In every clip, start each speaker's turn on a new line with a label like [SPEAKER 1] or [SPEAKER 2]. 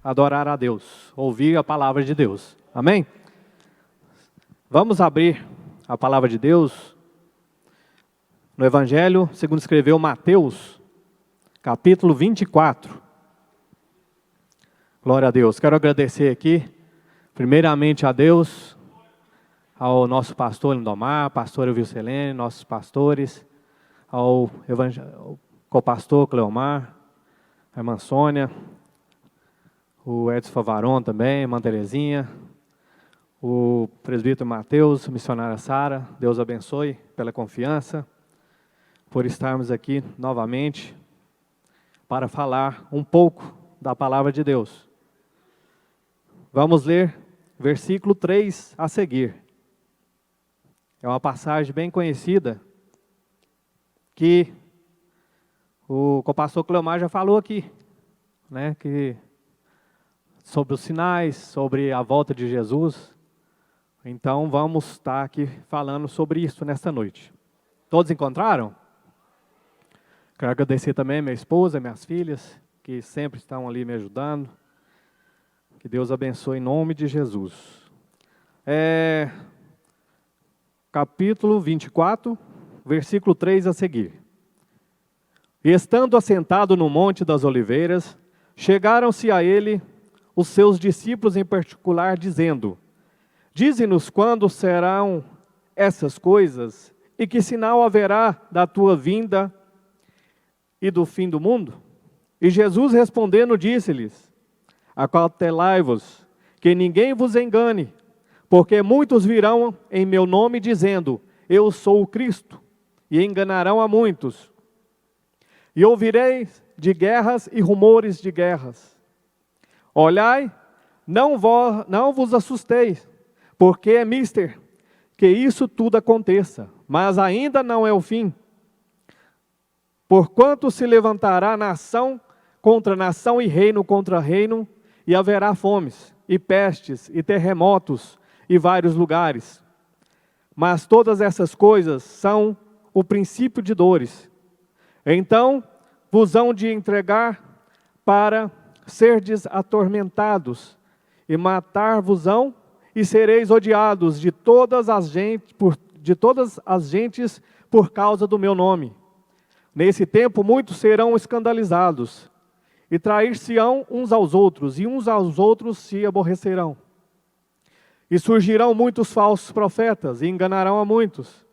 [SPEAKER 1] adorar a Deus, ouvir a palavra de Deus. Amém? Vamos abrir a palavra de Deus no Evangelho segundo escreveu Mateus, capítulo 24. Glória a Deus. Quero agradecer aqui, primeiramente a Deus, ao nosso pastor Lindomar, pastora Vilcelene, nossos pastores, ao co-pastor Cleomar, a irmã Sônia, o Edson Favaron também, a irmã Terezinha, o presbítero Mateus, a missionária Sara. Deus abençoe pela confiança, por estarmos aqui novamente para falar um pouco da palavra de Deus. Vamos ler versículo 3 a seguir. É uma passagem bem conhecida que o co-pastor Cleomar já falou aqui, né, que sobre os sinais, sobre a volta de Jesus. Então vamos estar aqui falando sobre isso nesta noite. Todos encontraram? Quero agradecer também a minha esposa, minhas filhas, que sempre estão ali me ajudando. Que Deus abençoe em nome de Jesus. Capítulo 24, versículo 3 a seguir. E estando assentado no Monte das Oliveiras, chegaram-se a ele os seus discípulos em particular, dizendo: Dize-nos quando serão essas coisas, e que sinal haverá da tua vinda e do fim do mundo? E Jesus respondendo disse-lhes: Acautelai-vos, que ninguém vos engane, porque muitos virão em meu nome dizendo: Eu sou o Cristo, e enganarão a muitos. E ouvireis de guerras e rumores de guerras. Olhai, não vos assusteis, porque é mister que isso tudo aconteça, mas ainda não é o fim. Porquanto se levantará nação contra nação e reino contra reino, e haverá fomes, e pestes, e terremotos, e vários lugares. Mas todas essas coisas são o princípio de dores. Então vos hão de entregar para serdes atormentados, e matar-vos-ão, e sereis odiados de todas as gentes por causa do meu nome. Nesse tempo muitos serão escandalizados, e trair-se-ão uns aos outros, e uns aos outros se aborrecerão. E surgirão muitos falsos profetas, e enganarão a muitos.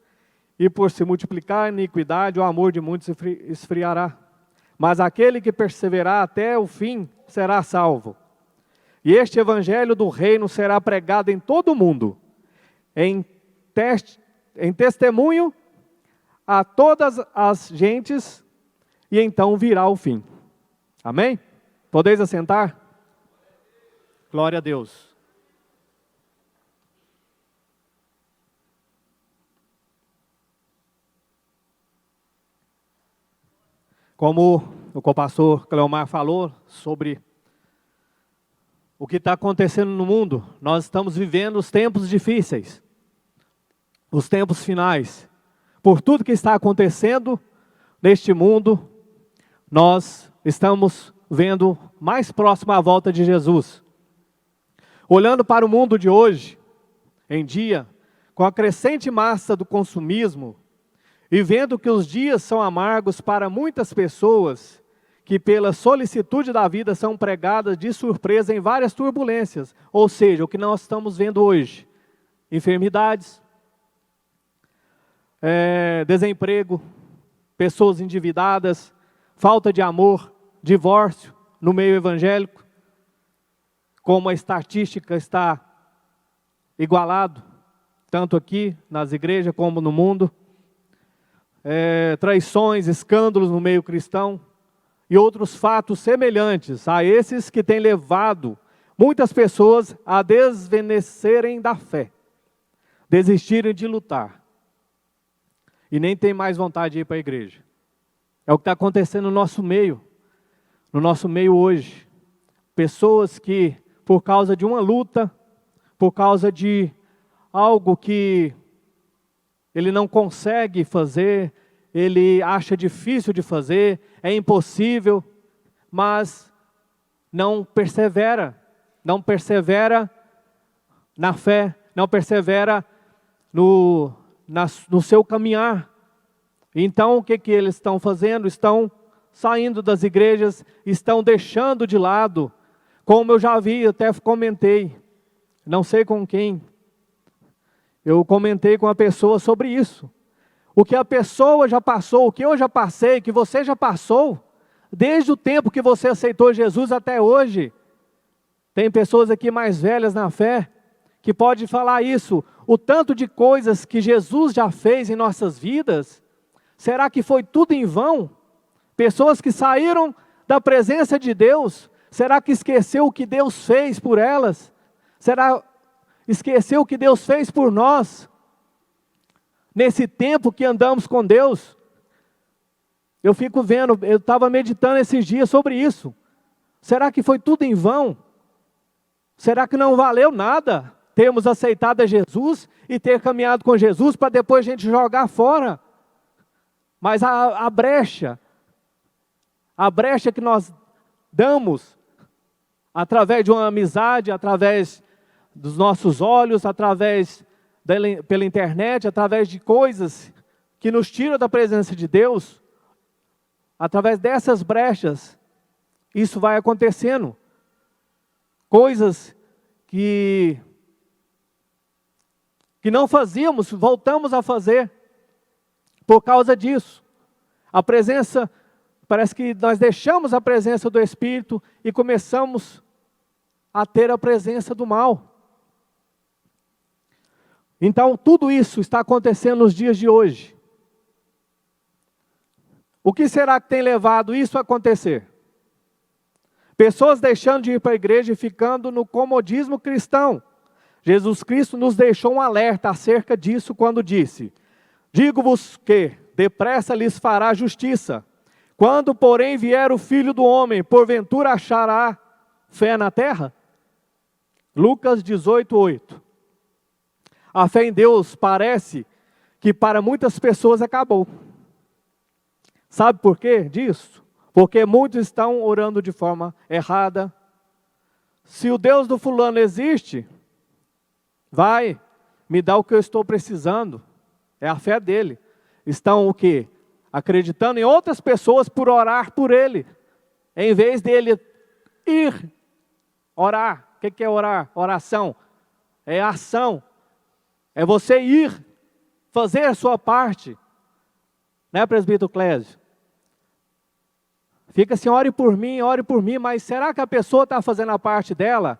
[SPEAKER 1] E por se multiplicar a iniquidade, o amor de muitos esfriará. Mas aquele que perseverar até o fim será salvo. E este evangelho do reino será pregado em todo o mundo, em testemunho a todas as gentes, e então virá o fim. Amém? Podeis assentar? Glória a Deus. Como o co-pastor Cleomar falou sobre o que está acontecendo no mundo, nós estamos vivendo os tempos difíceis, os tempos finais. Por tudo que está acontecendo neste mundo, nós estamos vendo mais próximo à volta de Jesus. Olhando para o mundo de hoje, em dia, com a crescente massa do consumismo, e vendo que os dias são amargos para muitas pessoas, que pela solicitude da vida são pregadas de surpresa em várias turbulências, ou seja, o que nós estamos vendo hoje: enfermidades, desemprego, pessoas endividadas, falta de amor, divórcio no meio evangélico, como a estatística está igualado, tanto aqui nas igrejas como no mundo, traições, escândalos no meio cristão, e outros fatos semelhantes a esses que têm levado muitas pessoas a desvanecerem da fé, desistirem de lutar, e nem tem mais vontade de ir para a igreja. É o que está acontecendo no nosso meio hoje. Pessoas que, por causa de uma luta, por causa de algo que ele não consegue fazer, ele acha difícil de fazer, é impossível, mas não persevera na fé, não persevera no seu caminhar. Então, o que eles estão fazendo? Estão saindo das igrejas, estão deixando de lado, como eu já vi, até comentei, não sei com quem, eu comentei com a pessoa sobre isso. O que a pessoa já passou, o que eu já passei, que você já passou, desde o tempo que você aceitou Jesus até hoje. Tem pessoas aqui mais velhas na fé, que pode falar isso, o tanto de coisas que Jesus já fez em nossas vidas, será que foi tudo em vão? Pessoas que saíram da presença de Deus, será que esqueceu o que Deus fez por elas? Será esqueceu o que Deus fez por nós? Nesse tempo que andamos com Deus, eu fico vendo, eu estava meditando esses dias sobre isso. Será que foi tudo em vão? Será que não valeu nada termos aceitado a Jesus e ter caminhado com Jesus para depois a gente jogar fora? Mas a brecha que nós damos, através de uma amizade, através dos nossos olhos, pela internet, através de coisas que nos tiram da presença de Deus, através dessas brechas, isso vai acontecendo. Coisas que não fazíamos, voltamos a fazer, por causa disso. A presença, parece que nós deixamos a presença do Espírito e começamos a ter a presença do mal. Então, tudo isso está acontecendo nos dias de hoje. O que será que tem levado isso a acontecer? Pessoas deixando de ir para a igreja e ficando no comodismo cristão. Jesus Cristo nos deixou um alerta acerca disso quando disse: digo-vos que depressa lhes fará justiça. Quando, porém, vier o Filho do Homem, porventura achará fé na terra? Lucas 18:8. A fé em Deus parece que para muitas pessoas acabou. Sabe por quê disso? Porque muitos estão orando de forma errada. Se o Deus do fulano existe, vai, me dá o que eu estou precisando. É a fé dele. Estão o quê? Acreditando em outras pessoas por orar por ele. Em vez dele ir orar. O que é orar? Oração. É ação. É você ir, fazer a sua parte. Né, presbítero Clésio? Fica assim, ore por mim, mas será que a pessoa está fazendo a parte dela?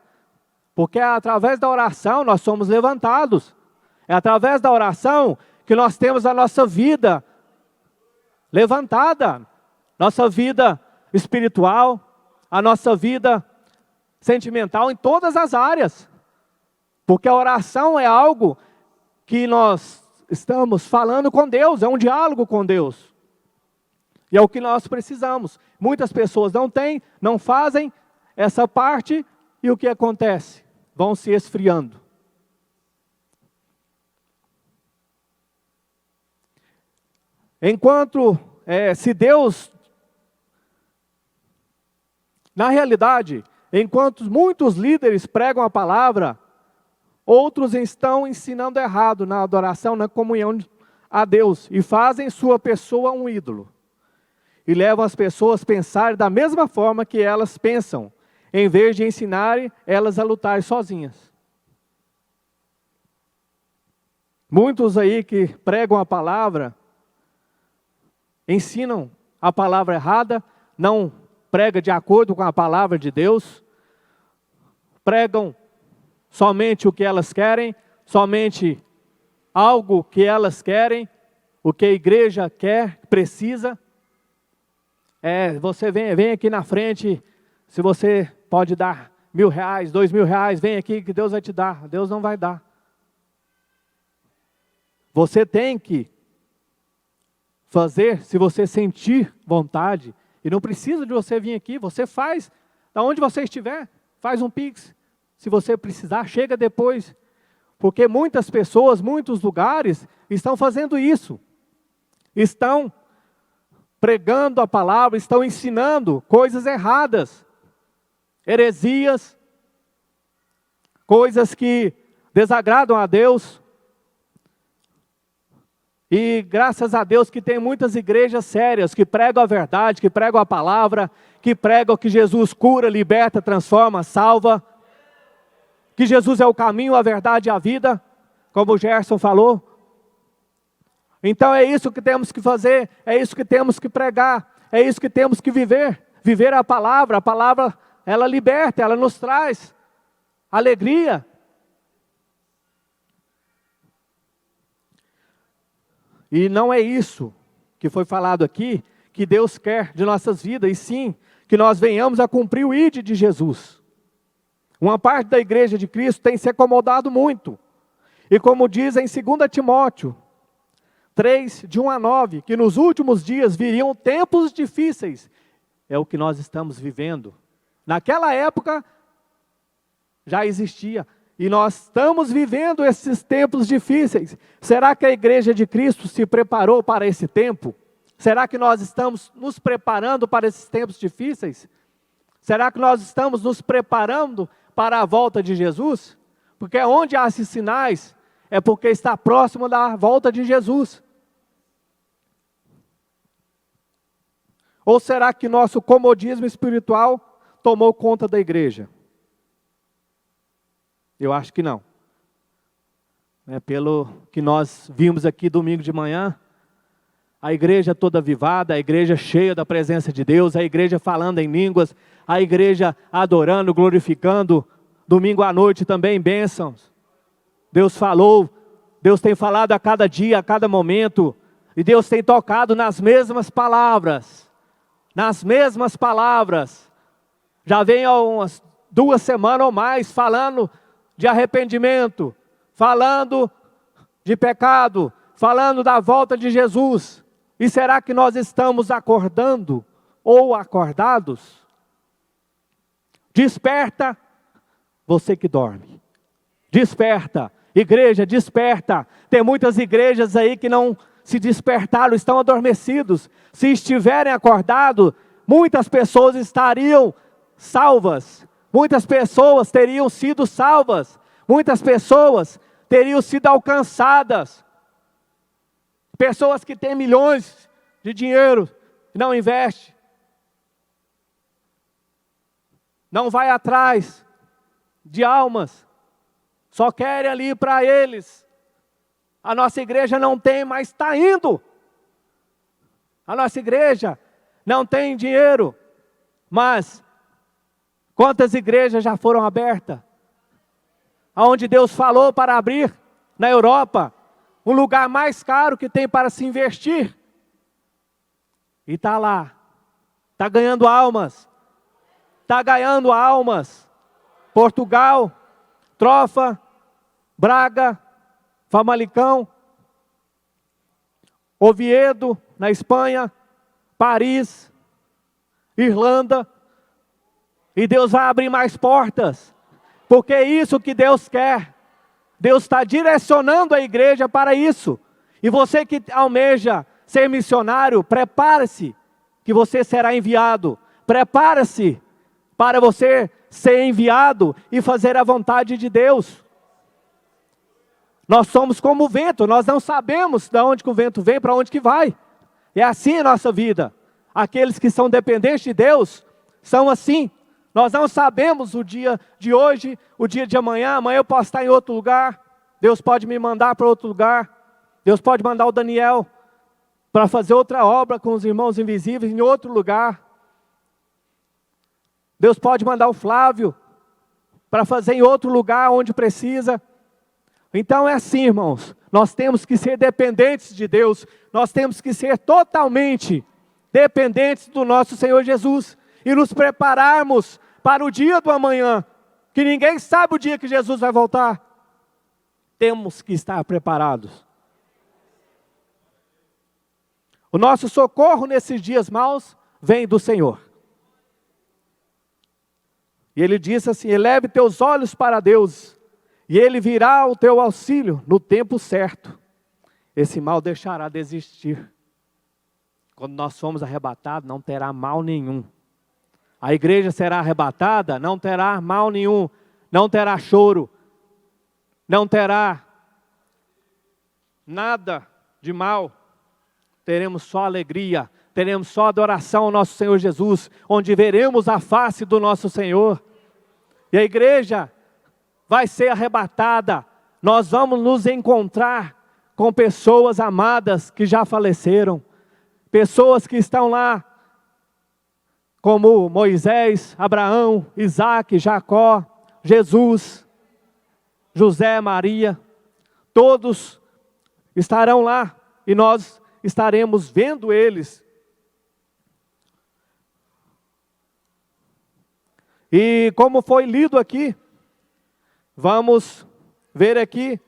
[SPEAKER 1] Porque é através da oração nós somos levantados. É através da oração que nós temos a nossa vida levantada. Nossa vida espiritual, a nossa vida sentimental em todas as áreas. Porque a oração é algo que nós estamos falando com Deus, é um diálogo com Deus. E é o que nós precisamos. Muitas pessoas não têm, não fazem essa parte, e o que acontece? Vão se esfriando. Enquanto, se Deus, na realidade, enquanto muitos líderes pregam a palavra, outros estão ensinando errado na adoração, na comunhão a Deus, e fazem sua pessoa um ídolo. E levam as pessoas a pensar da mesma forma que elas pensam, em vez de ensinarem elas a lutar sozinhas. Muitos aí que pregam a palavra, ensinam a palavra errada, não prega de acordo com a palavra de Deus, pregam somente o que elas querem, somente algo que elas querem, o que a igreja quer, precisa. Você vem aqui na frente, se você pode dar R$1.000, R$2.000, vem aqui que Deus vai te dar. Deus não vai dar. Você tem que fazer se você sentir vontade, e não precisa de você vir aqui, você faz, da onde você estiver, faz um Pix. Se você precisar, chega depois. Porque muitas pessoas, muitos lugares estão fazendo isso. Estão pregando a palavra, estão ensinando coisas erradas. heresias, coisas que desagradam a Deus. E graças a Deus que tem muitas igrejas sérias, que pregam a verdade, que pregam a palavra, que pregam que Jesus cura, liberta, transforma, salva. Que Jesus é o caminho, a verdade e a vida, como o Gerson falou. Então é isso que temos que fazer, é isso que temos que pregar, é isso que temos que viver. Viver a palavra ela liberta, ela nos traz alegria. E não é isso que foi falado aqui, que Deus quer de nossas vidas, e sim, que nós venhamos a cumprir o ID de Jesus. Uma parte da igreja de Cristo tem se acomodado muito. E como diz em 2 Timóteo 3, de 1 a 9, que nos últimos dias viriam tempos difíceis. É o que nós estamos vivendo. Naquela época já existia. E nós estamos vivendo esses tempos difíceis. Será que a igreja de Cristo se preparou para esse tempo? Será que nós estamos nos preparando para esses tempos difíceis? Será que nós estamos nos preparando para a volta de Jesus? Porque onde há esses sinais, é porque está próximo da volta de Jesus. Ou será que nosso comodismo espiritual tomou conta da igreja? Eu acho que não. Pelo que nós vimos aqui domingo de manhã, a igreja toda avivada, a igreja cheia da presença de Deus, a igreja falando em línguas, a igreja adorando, glorificando, domingo à noite também bênçãos. Deus falou, Deus tem falado a cada dia, a cada momento, e Deus tem tocado nas mesmas palavras. Nas mesmas palavras. Já vem há umas 2 semanas ou mais falando de arrependimento, falando de pecado, falando da volta de Jesus. E será que nós estamos acordando ou acordados? Desperta, você que dorme. Desperta, igreja, desperta. Tem muitas igrejas aí que não se despertaram, estão adormecidos. Se estiverem acordados, muitas pessoas estariam salvas. Muitas pessoas teriam sido salvas. Muitas pessoas teriam sido alcançadas. Pessoas que têm milhões de dinheiro e não investem. Não vai atrás de almas. Só querem ali para eles. A nossa igreja não tem, mas está indo. A nossa igreja não tem dinheiro, mas quantas igrejas já foram abertas? Aonde Deus falou para abrir, na Europa, um lugar mais caro que tem para se investir. E está lá, está ganhando almas. Está ganhando almas. Portugal, Trofa, Braga, Famalicão, Oviedo, na Espanha, Paris, Irlanda. E Deus vai abrir mais portas, porque é isso que Deus quer. Deus está direcionando a igreja para isso. E você que almeja ser missionário, prepare-se, que você será enviado. Prepare-se para você ser enviado e fazer a vontade de Deus. Nós somos como o vento, nós não sabemos de onde que o vento vem, para onde que vai. É assim a nossa vida. Aqueles que são dependentes de Deus, são assim. Nós não sabemos o dia de hoje, o dia de amanhã. Amanhã eu posso estar em outro lugar. Deus pode me mandar para outro lugar. Deus pode mandar o Daniel para fazer outra obra com os irmãos invisíveis em outro lugar. Deus pode mandar o Flávio para fazer em outro lugar onde precisa. Então é assim, irmãos. Nós temos que ser dependentes de Deus. Nós temos que ser totalmente dependentes do nosso Senhor Jesus. E nos prepararmos para o dia do amanhã. Que ninguém sabe o dia que Jesus vai voltar. Temos que estar preparados. O nosso socorro nesses dias maus vem do Senhor. E ele disse assim: eleve teus olhos para Deus, e Ele virá ao teu auxílio no tempo certo. Esse mal deixará de existir. Quando nós formos arrebatados, não terá mal nenhum. A igreja será arrebatada, não terá mal nenhum, não terá choro, não terá nada de mal. Teremos só alegria, teremos só adoração ao nosso Senhor Jesus, onde veremos a face do nosso Senhor. E a igreja vai ser arrebatada. Nós vamos nos encontrar com pessoas amadas que já faleceram. Pessoas que estão lá, como Moisés, Abraão, Isaac, Jacó, Jesus, José, Maria. Todos estarão lá e nós estaremos vendo eles. E como foi lido aqui, vamos ver aqui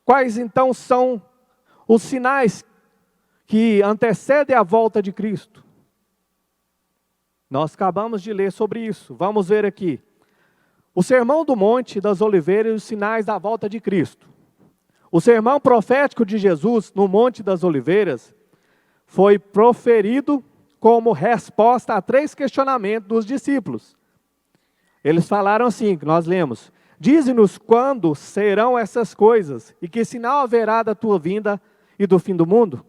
[SPEAKER 1] quais então são os sinais que antecedem a volta de Cristo. Nós acabamos de ler sobre isso. Vamos ver aqui. O Sermão do Monte das Oliveiras e os sinais da volta de Cristo. O sermão profético de Jesus no Monte das Oliveiras foi proferido como resposta a 3 questionamentos dos discípulos. Eles falaram assim, que nós lemos: dize-nos quando serão essas coisas e que sinal haverá da tua vinda e do fim do mundo?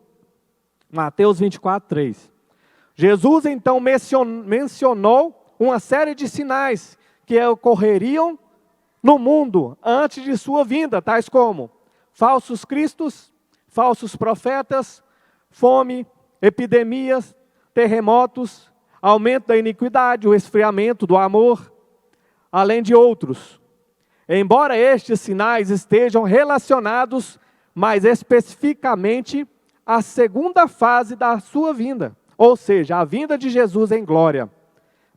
[SPEAKER 1] Mateus 24, 3. Jesus então mencionou uma série de sinais que ocorreriam no mundo antes de sua vinda, tais como falsos cristos, falsos profetas, fome, epidemias, terremotos, aumento da iniquidade, o esfriamento do amor, além de outros. Embora estes sinais estejam relacionados mais especificamente à segunda fase da sua vinda, ou seja, a vinda de Jesus em glória.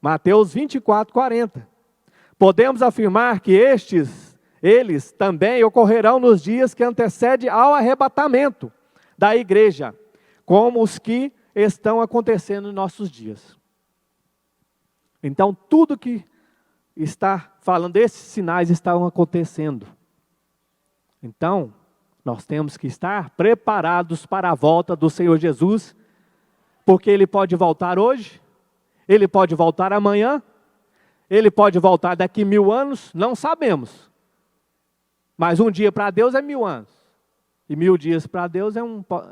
[SPEAKER 1] Mateus 24, 40. Podemos afirmar que eles também ocorrerão nos dias que antecedem ao arrebatamento da igreja, como os que estão acontecendo em nossos dias. Então, tudo que está falando, esses sinais estão acontecendo. Então, nós temos que estar preparados para a volta do Senhor Jesus, porque Ele pode voltar hoje, Ele pode voltar amanhã, Ele pode voltar daqui 1000 anos, não sabemos. Mas um dia para Deus é 1000 anos. E 1000 dias para Deus é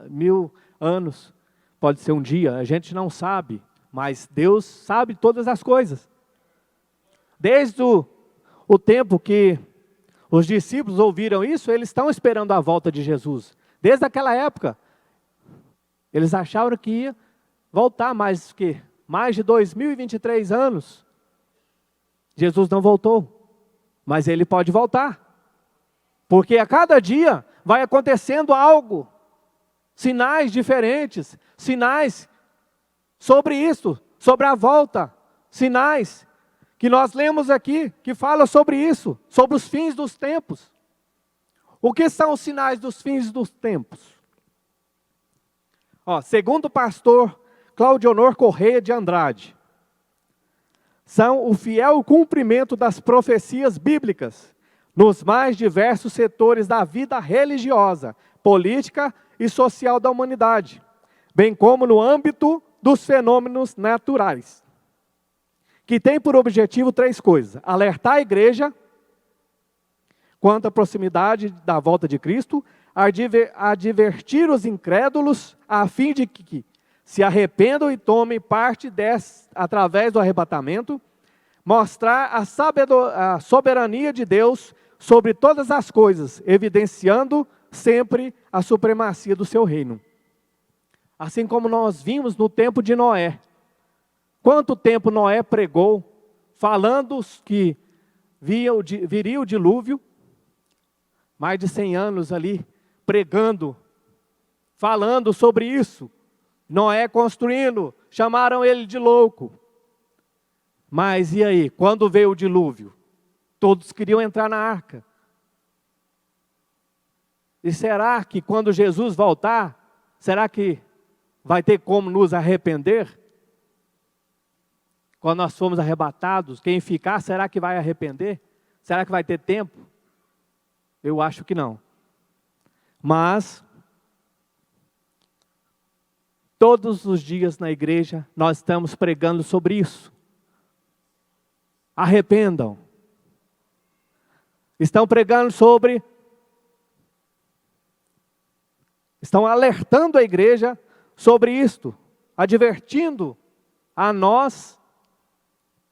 [SPEAKER 1] 1000 anos. Pode ser um dia, a gente não sabe. Mas Deus sabe todas as coisas. Desde o tempo que os discípulos ouviram isso, eles estão esperando a volta de Jesus. Desde aquela época, eles achavam que ia voltar mais de 2023 anos. Jesus não voltou, mas Ele pode voltar. Porque a cada dia vai acontecendo algo, sinais diferentes, sinais sobre isso, sobre a volta, sinais que nós lemos aqui, que fala sobre isso, sobre os fins dos tempos. O que são os sinais dos fins dos tempos? Segundo o pastor Claudionor Correia de Andrade, são o fiel cumprimento das profecias bíblicas nos mais diversos setores da vida religiosa, política e social da humanidade, bem como no âmbito dos fenômenos naturais, que tem por objetivo 3 coisas: alertar a igreja quanto à proximidade da volta de Cristo, advertir os incrédulos a fim de que se arrependam e tomem parte através do arrebatamento, mostrar a soberania de Deus sobre todas as coisas, evidenciando sempre a supremacia do seu reino. Assim como nós vimos no tempo de Noé. Quanto tempo Noé pregou, falando que viria o dilúvio, mais de 100 anos ali, pregando, falando sobre isso. Noé construindo, chamaram ele de louco. Mas e aí, quando veio o dilúvio? Todos queriam entrar na arca. E será que quando Jesus voltar, será que vai ter como nos arrepender? Quando nós formos arrebatados, quem ficar, será que vai arrepender? Será que vai ter tempo? Eu acho que não. Mas todos os dias na igreja nós estamos pregando sobre isso. arrependam. Estão pregando estão alertando a igreja sobre isto, advertindo a nós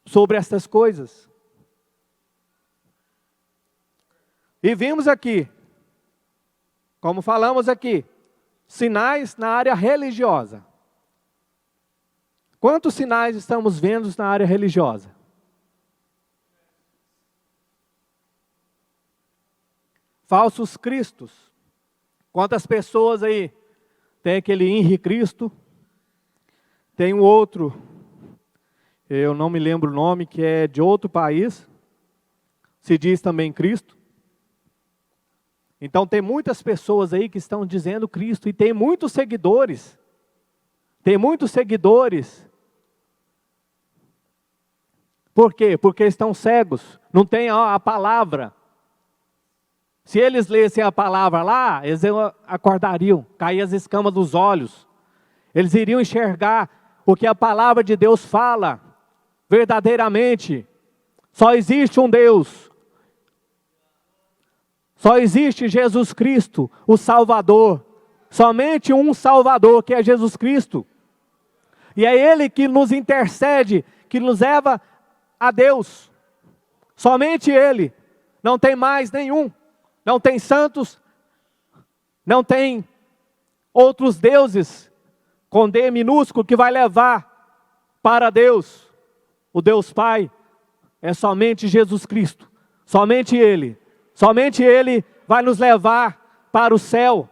[SPEAKER 1] sobre estas coisas. E vimos aqui, como falamos aqui, sinais na área religiosa. Quantos sinais estamos vendo na área religiosa? Falsos cristos. Quantas pessoas aí? Tem aquele Henri Cristo, tem um outro, eu não me lembro o nome, que é de outro país, se diz também Cristo. Então tem muitas pessoas aí que estão dizendo Cristo, e tem muitos seguidores. Tem muitos seguidores. Por quê? Porque estão cegos, não tem a palavra. Se eles lessem a palavra lá, eles acordariam, cair as escamas dos olhos. Eles iriam enxergar o que a palavra de Deus fala, verdadeiramente. Só existe um Deus. Só existe Jesus Cristo, o Salvador. Somente um Salvador, que é Jesus Cristo. E é Ele que nos intercede, que nos leva a Deus. Somente Ele. Não tem mais nenhum. Não tem santos. Não tem outros deuses com D minúsculo que vai levar para Deus. O Deus Pai é somente Jesus Cristo. Somente Ele. Somente Ele vai nos levar para o céu.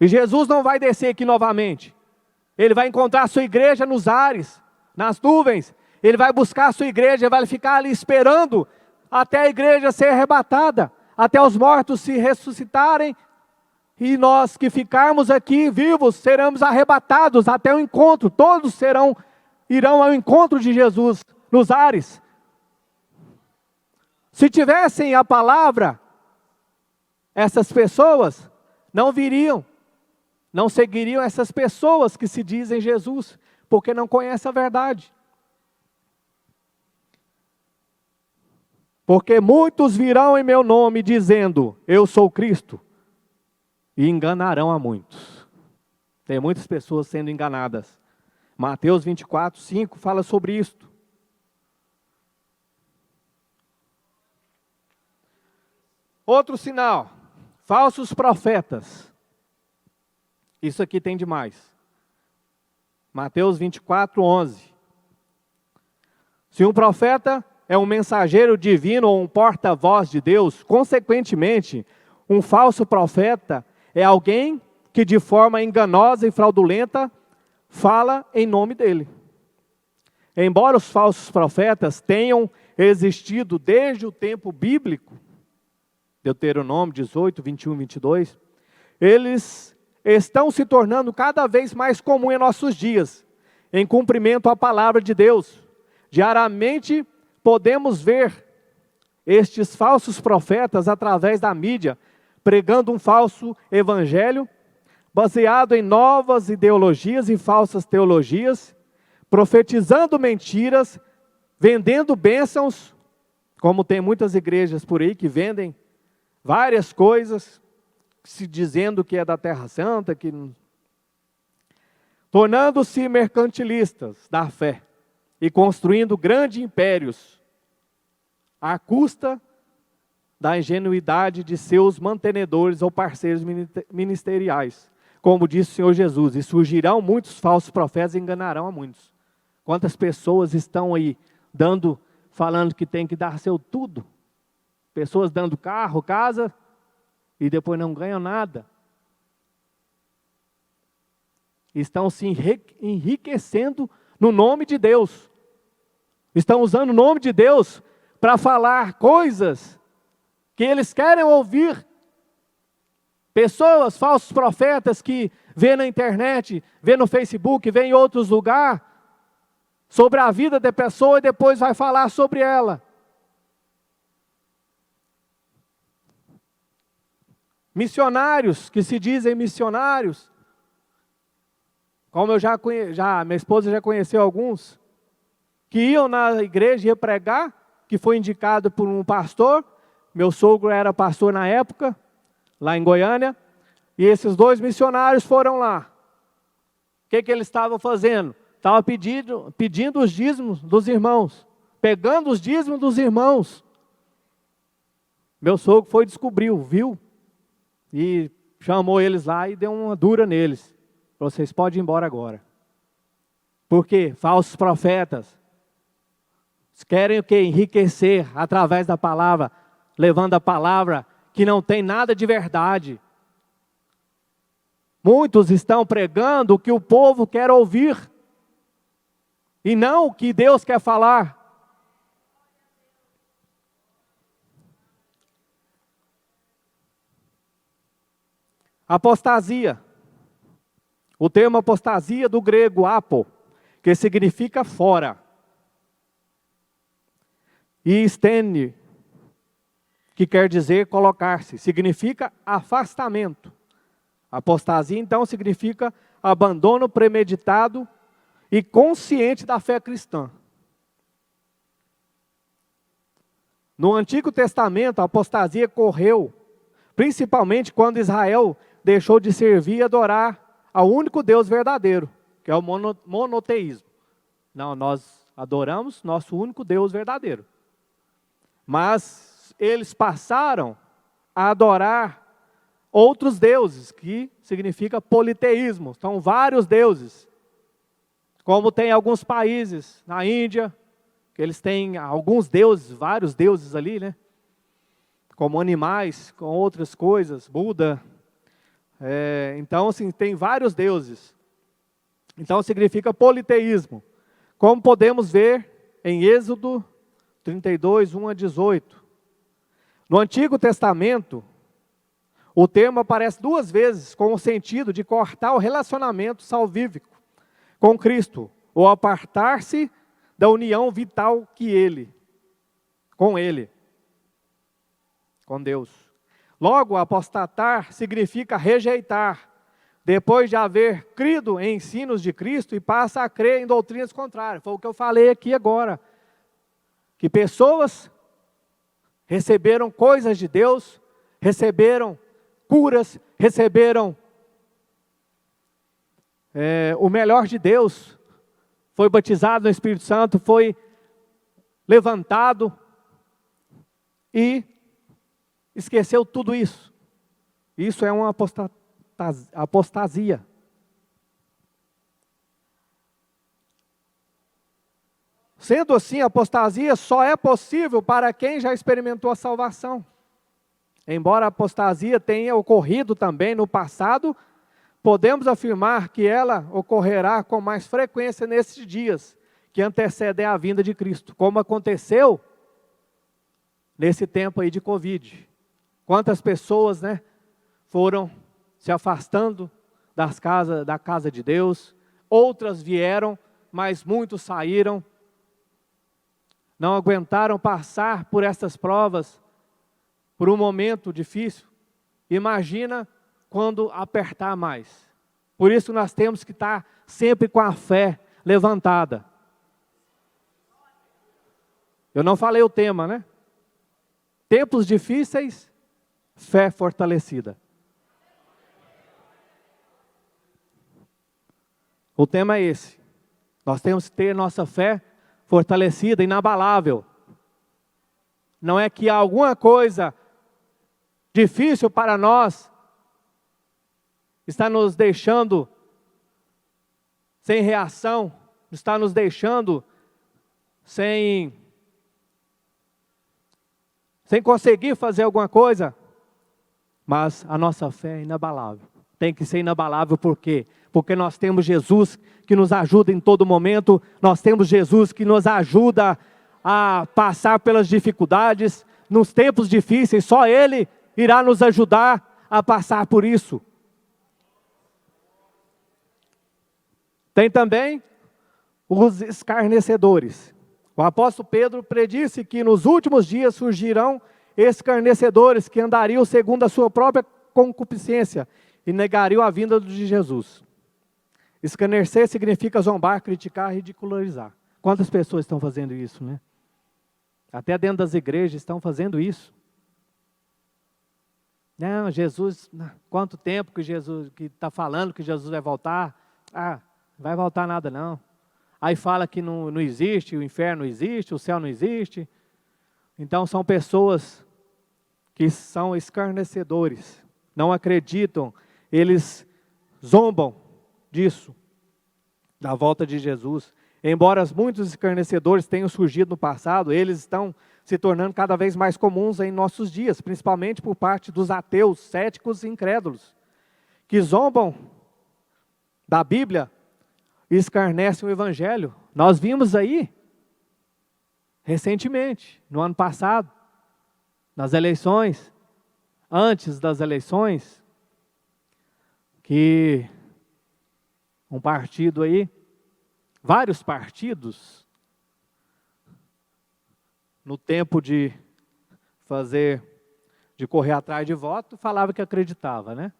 [SPEAKER 1] E Jesus não vai descer aqui novamente. Ele vai encontrar a sua igreja nos ares, nas nuvens. Ele vai buscar a sua igreja, vai ficar ali esperando até a igreja ser arrebatada, até os mortos se ressuscitarem. E nós que ficarmos aqui vivos, seremos arrebatados até o encontro. Todos irão ao encontro de Jesus nos ares. Se tivessem a palavra, essas pessoas não viriam. Não seguiriam essas pessoas que se dizem Jesus, porque não conhecem a verdade. Porque muitos virão em meu nome dizendo, eu sou Cristo, e enganarão a muitos. Tem muitas pessoas sendo enganadas. Mateus 24, 5 fala sobre isto. Outro sinal, falsos profetas. Isso aqui tem demais. Mateus 24, 11. Se um profeta é um mensageiro divino ou um porta-voz de Deus, consequentemente, um falso profeta é alguém que de forma enganosa e fraudulenta fala em nome dele. Embora os falsos profetas tenham existido desde o tempo bíblico, Deuteronômio 18, 21 e 22, eles estão se tornando cada vez mais comum em nossos dias, em cumprimento à palavra de Deus. Diariamente podemos ver estes falsos profetas através da mídia, pregando um falso evangelho, baseado em novas ideologias e falsas teologias, profetizando mentiras, vendendo bênçãos, como tem muitas igrejas por aí que vendem várias coisas, se dizendo que é da Terra Santa, tornando-se mercantilistas da fé e construindo grandes impérios à custa da ingenuidade de seus mantenedores ou parceiros ministeriais. Como disse o Senhor Jesus, e surgirão muitos falsos profetas e enganarão a muitos. Quantas pessoas estão aí falando que tem que dar seu tudo? Pessoas dando carro, casa, e depois não ganham nada. Estão se enriquecendo no nome de Deus. Estão usando o nome de Deus para falar coisas que eles querem ouvir. Pessoas, falsos profetas que vê na internet, vê no Facebook, vê em outros lugares, sobre a vida da pessoa e depois vai falar sobre ela. Missionários, que se dizem missionários, Como eu minha esposa já conheceu alguns, que iam na igreja e ia pregar, que foi indicado por um pastor. Meu sogro era pastor na época, lá em Goiânia, e esses 2 missionários foram lá. O que eles estavam fazendo? Estavam pedindo os dízimos dos irmãos, pegando os dízimos dos irmãos. Meu sogro foi e descobriu, viu? E chamou eles lá e deu uma dura neles. Vocês podem ir embora agora. Por quê? Falsos profetas. Querem o quê? Enriquecer através da palavra, levando a palavra que não tem nada de verdade. Muitos estão pregando o que o povo quer ouvir, e não o que Deus quer falar. Apostasia. O termo apostasia do grego apo, que significa fora. E stene, que quer dizer colocar-se, significa afastamento. Apostasia, então, significa abandono premeditado e consciente da fé cristã. No Antigo Testamento, a apostasia ocorreu principalmente quando Israel deixou de servir e adorar ao único Deus verdadeiro, que é o monoteísmo. Não, nós adoramos nosso único Deus verdadeiro. Mas eles passaram a adorar outros deuses, que significa politeísmo. São vários deuses. Como tem alguns países, na Índia, que eles têm alguns deuses, vários deuses ali, né? Como animais, com outras coisas, Buda. Então, assim, tem vários deuses. Então, significa politeísmo. Como podemos ver em Êxodo 32, 1 a 18. No Antigo Testamento, o termo aparece 2 vezes com o sentido de cortar o relacionamento salvífico com Cristo, ou apartar-se da união vital com Ele, com Deus. Logo, apostatar significa rejeitar, depois de haver crido em ensinos de Cristo, e passa a crer em doutrinas contrárias. Foi o que eu falei aqui agora. Que pessoas receberam coisas de Deus, receberam curas, receberam o melhor de Deus, foi batizado no Espírito Santo, foi levantado e esqueceu tudo isso. Isso é uma apostasia. Sendo assim, a apostasia só é possível para quem já experimentou a salvação. Embora a apostasia tenha ocorrido também no passado, podemos afirmar que ela ocorrerá com mais frequência nesses dias que antecedem a vinda de Cristo, como aconteceu nesse tempo aí de Covid. Quantas pessoas, né, foram se afastando da casa de Deus, outras vieram, mas muitos saíram, não aguentaram passar por essas provas, por um momento difícil. Imagina quando apertar mais. Por isso nós temos que estar sempre com a fé levantada. Eu não falei o tema, né? Tempos difíceis, fé fortalecida. O tema é esse. Nós temos que ter nossa fé fortalecida, inabalável. Não é que há alguma coisa difícil para nós está nos deixando sem reação, está nos deixando sem conseguir fazer alguma coisa, mas a nossa fé é inabalável. Tem que ser inabalável, por quê? Porque nós temos Jesus que nos ajuda em todo momento, nós temos Jesus que nos ajuda a passar pelas dificuldades, nos tempos difíceis, só Ele irá nos ajudar a passar por isso. Tem também os escarnecedores. O apóstolo Pedro predisse que nos últimos dias surgirão escarnecedores que andariam segundo a sua própria concupiscência e negariam a vinda de Jesus. Escarnecer significa zombar, criticar, ridicularizar. Quantas pessoas estão fazendo isso, né? Até dentro das igrejas estão fazendo isso. Não, Jesus, quanto tempo que Jesus que está falando que Jesus vai voltar? Ah, não vai voltar nada não. Aí fala que não existe, o inferno não existe, o céu não existe. Então são pessoas que são escarnecedores, não acreditam, eles zombam disso, da volta de Jesus. Embora muitos escarnecedores tenham surgido no passado, eles estão se tornando cada vez mais comuns em nossos dias, principalmente por parte dos ateus, céticos e incrédulos, que zombam da Bíblia e escarnecem o Evangelho. Nós vimos aí, recentemente, no ano passado, nas eleições, antes das eleições, que um partido aí, vários partidos, no tempo de correr atrás de voto, falava que acreditava, né?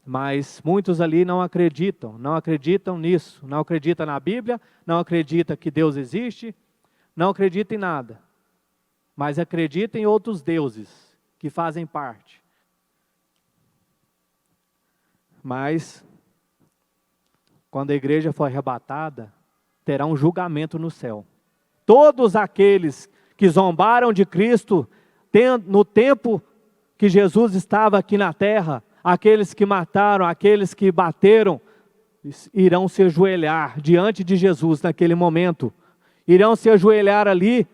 [SPEAKER 1] Mas muitos ali não acreditam nisso, não acreditam na Bíblia, não acreditam que Deus existe, não acreditam em nada, mas acreditam em outros deuses que fazem parte. Mas, quando a igreja for arrebatada, terá um julgamento no céu. Todos aqueles que zombaram de Cristo no tempo que Jesus estava aqui na terra, aqueles que mataram, aqueles que bateram, irão se ajoelhar diante de Jesus naquele momento. Irão se ajoelhar ali,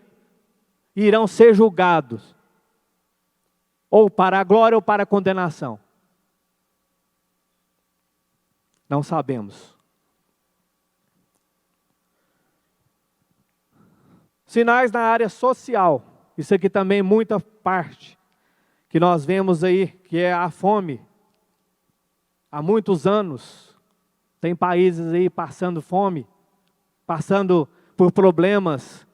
[SPEAKER 1] irão ser julgados. Ou para a glória ou para a condenação. Não sabemos. Sinais na área social. Isso aqui também muita parte que nós vemos aí, que é a fome. Há muitos anos, tem países aí passando fome, passando por problemas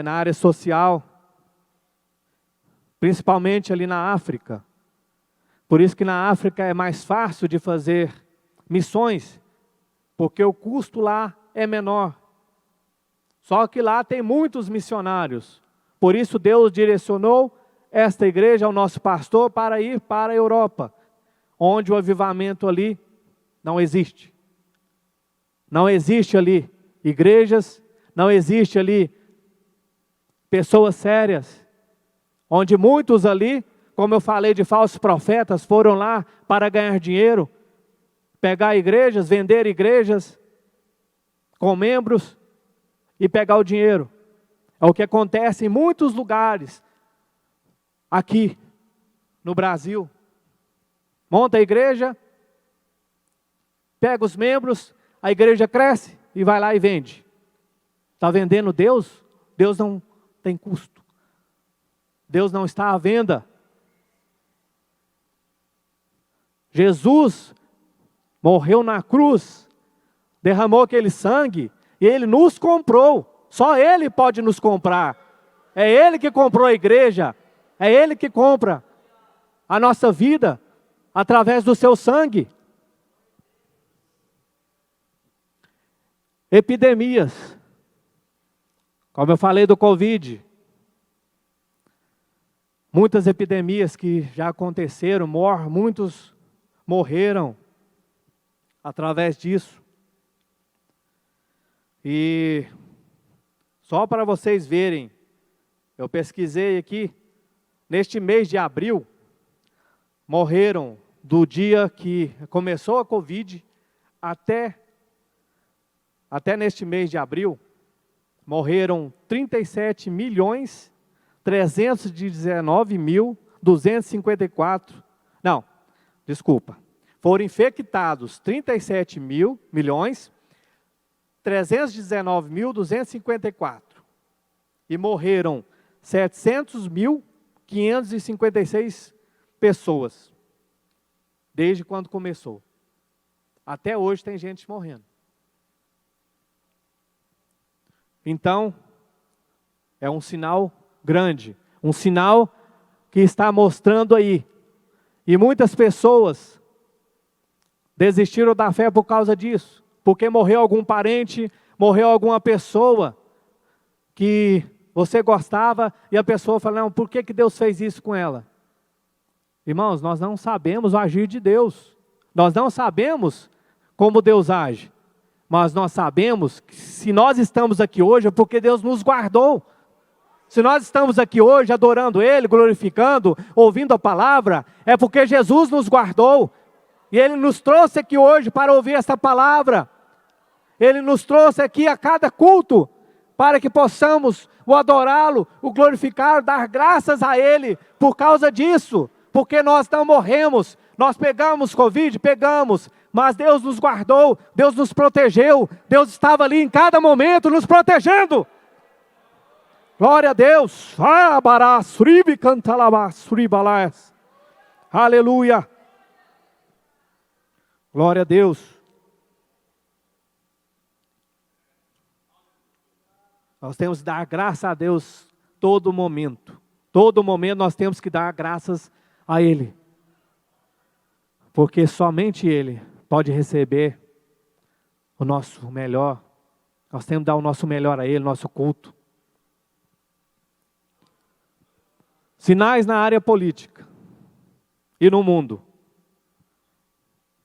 [SPEAKER 1] na área social, principalmente ali na África. Por isso que na África é mais fácil de fazer missões, porque o custo lá é menor. Só que lá tem muitos missionários. Por isso Deus direcionou esta igreja, ao nosso pastor, para ir para a Europa, onde o avivamento ali não existe. Não existe ali igrejas, não existe ali pessoas sérias, onde muitos ali, como eu falei de falsos profetas, foram lá para ganhar dinheiro, pegar igrejas, vender igrejas com membros e pegar o dinheiro. É o que acontece em muitos lugares aqui no Brasil. Monta a igreja, pega os membros, a igreja cresce e vai lá e vende. Está vendendo Deus? Deus não tem custo. Deus não está à venda. Jesus morreu na cruz, derramou aquele sangue e Ele nos comprou. Só Ele pode nos comprar. É Ele que comprou a igreja. É Ele que compra a nossa vida através do seu sangue. Epidemias. Como eu falei do Covid. Muitas epidemias que já aconteceram, muitos morreram através disso. E só para vocês verem, eu pesquisei aqui, neste mês de abril, morreram do dia que começou a Covid até neste mês de abril, morreram 37.319.254. Não, desculpa. Foram infectados 37.319.254. E morreram 700.556 pessoas. Desde quando começou. Até hoje tem gente morrendo. Então, é um sinal grande. Um sinal que está mostrando aí. E muitas pessoas Desistiram da fé por causa disso. Porque morreu algum parente, morreu alguma pessoa que você gostava e a pessoa fala, não, por que Deus fez isso com ela? Irmãos, nós não sabemos o agir de Deus. Nós não sabemos como Deus age. Mas nós sabemos que se nós estamos aqui hoje é porque Deus nos guardou. Se nós estamos aqui hoje adorando Ele, glorificando, ouvindo a palavra, é porque Jesus nos guardou. E Ele nos trouxe aqui hoje para ouvir essa palavra. Ele nos trouxe aqui a cada culto para que possamos o adorá-lo, o glorificar, dar graças a Ele por causa disso. Porque nós não morremos, nós pegamos Covid, pegamos, mas Deus nos guardou, Deus nos protegeu, Deus estava ali em cada momento nos protegendo. Glória a Deus. Aleluia. Glória a Deus. Nós temos que dar graça a Deus todo momento. Todo momento nós temos que dar graças a Ele. Porque somente Ele pode receber o nosso melhor. Nós temos que dar o nosso melhor a Ele, nosso culto. Sinais na área política e no mundo.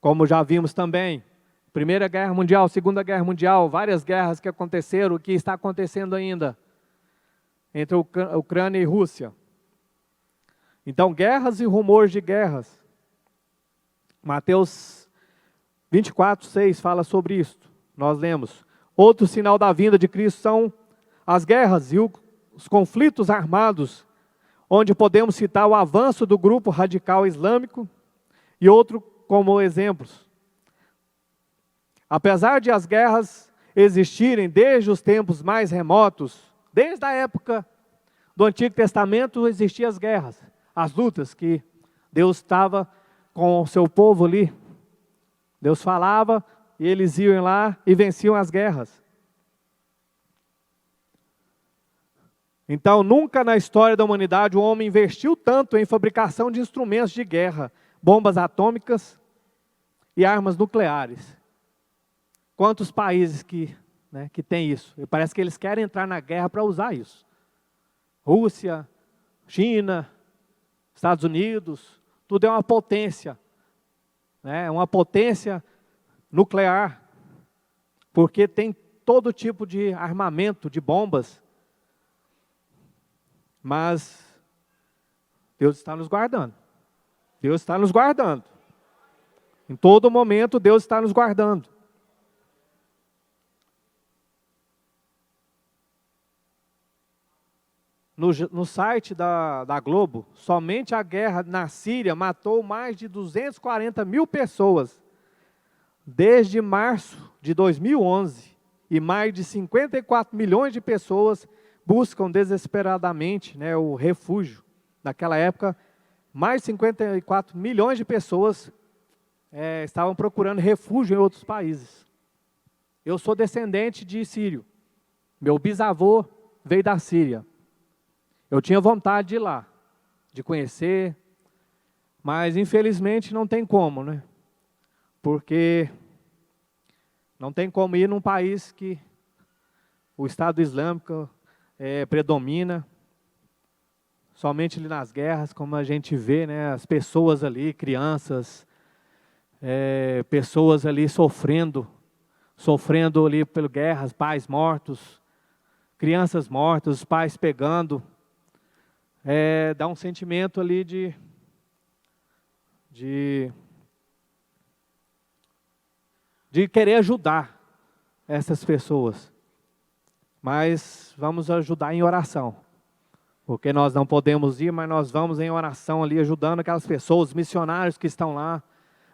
[SPEAKER 1] Como já vimos também, Primeira Guerra Mundial, Segunda Guerra Mundial, várias guerras que aconteceram, o que está acontecendo ainda entre a Ucrânia e Rússia. Então, guerras e rumores de guerras. Mateus 24:6 fala sobre isso. Nós lemos. Outro sinal da vinda de Cristo são as guerras e os conflitos armados, onde podemos citar o avanço do grupo radical islâmico e outro como exemplos. Apesar de as guerras existirem desde os tempos mais remotos, desde a época do Antigo Testamento existiam as guerras, as lutas que Deus estava com o seu povo ali. Deus falava e eles iam lá e venciam as guerras. Então, nunca na história da humanidade o homem investiu tanto em fabricação de instrumentos de guerra, bombas atômicas e armas nucleares. Quantos países que têm isso? E parece que eles querem entrar na guerra para usar isso. Rússia, China, Estados Unidos, tudo é uma potência. Uma potência nuclear. Porque tem todo tipo de armamento, de bombas. Mas Deus está nos guardando. Deus está nos guardando. Em todo momento Deus está nos guardando. No site da Globo, somente a guerra na Síria matou mais de 240 mil pessoas desde março de 2011 e mais de 54 milhões de pessoas buscam desesperadamente o refúgio. Naquela época, mais de 54 milhões de pessoas estavam procurando refúgio em outros países. Eu sou descendente de sírio. Meu bisavô veio da Síria. Eu tinha vontade de ir lá, de conhecer, mas infelizmente não tem como, Porque não tem como ir num país que o Estado Islâmico predomina, somente ali nas guerras, como a gente vê, as pessoas ali, crianças, pessoas ali sofrendo ali por guerras, pais mortos, crianças mortas, os pais pegando. Dá um sentimento ali de querer ajudar essas pessoas. Mas vamos ajudar em oração. Porque nós não podemos ir, mas nós vamos em oração ali, ajudando aquelas pessoas, os missionários que estão lá.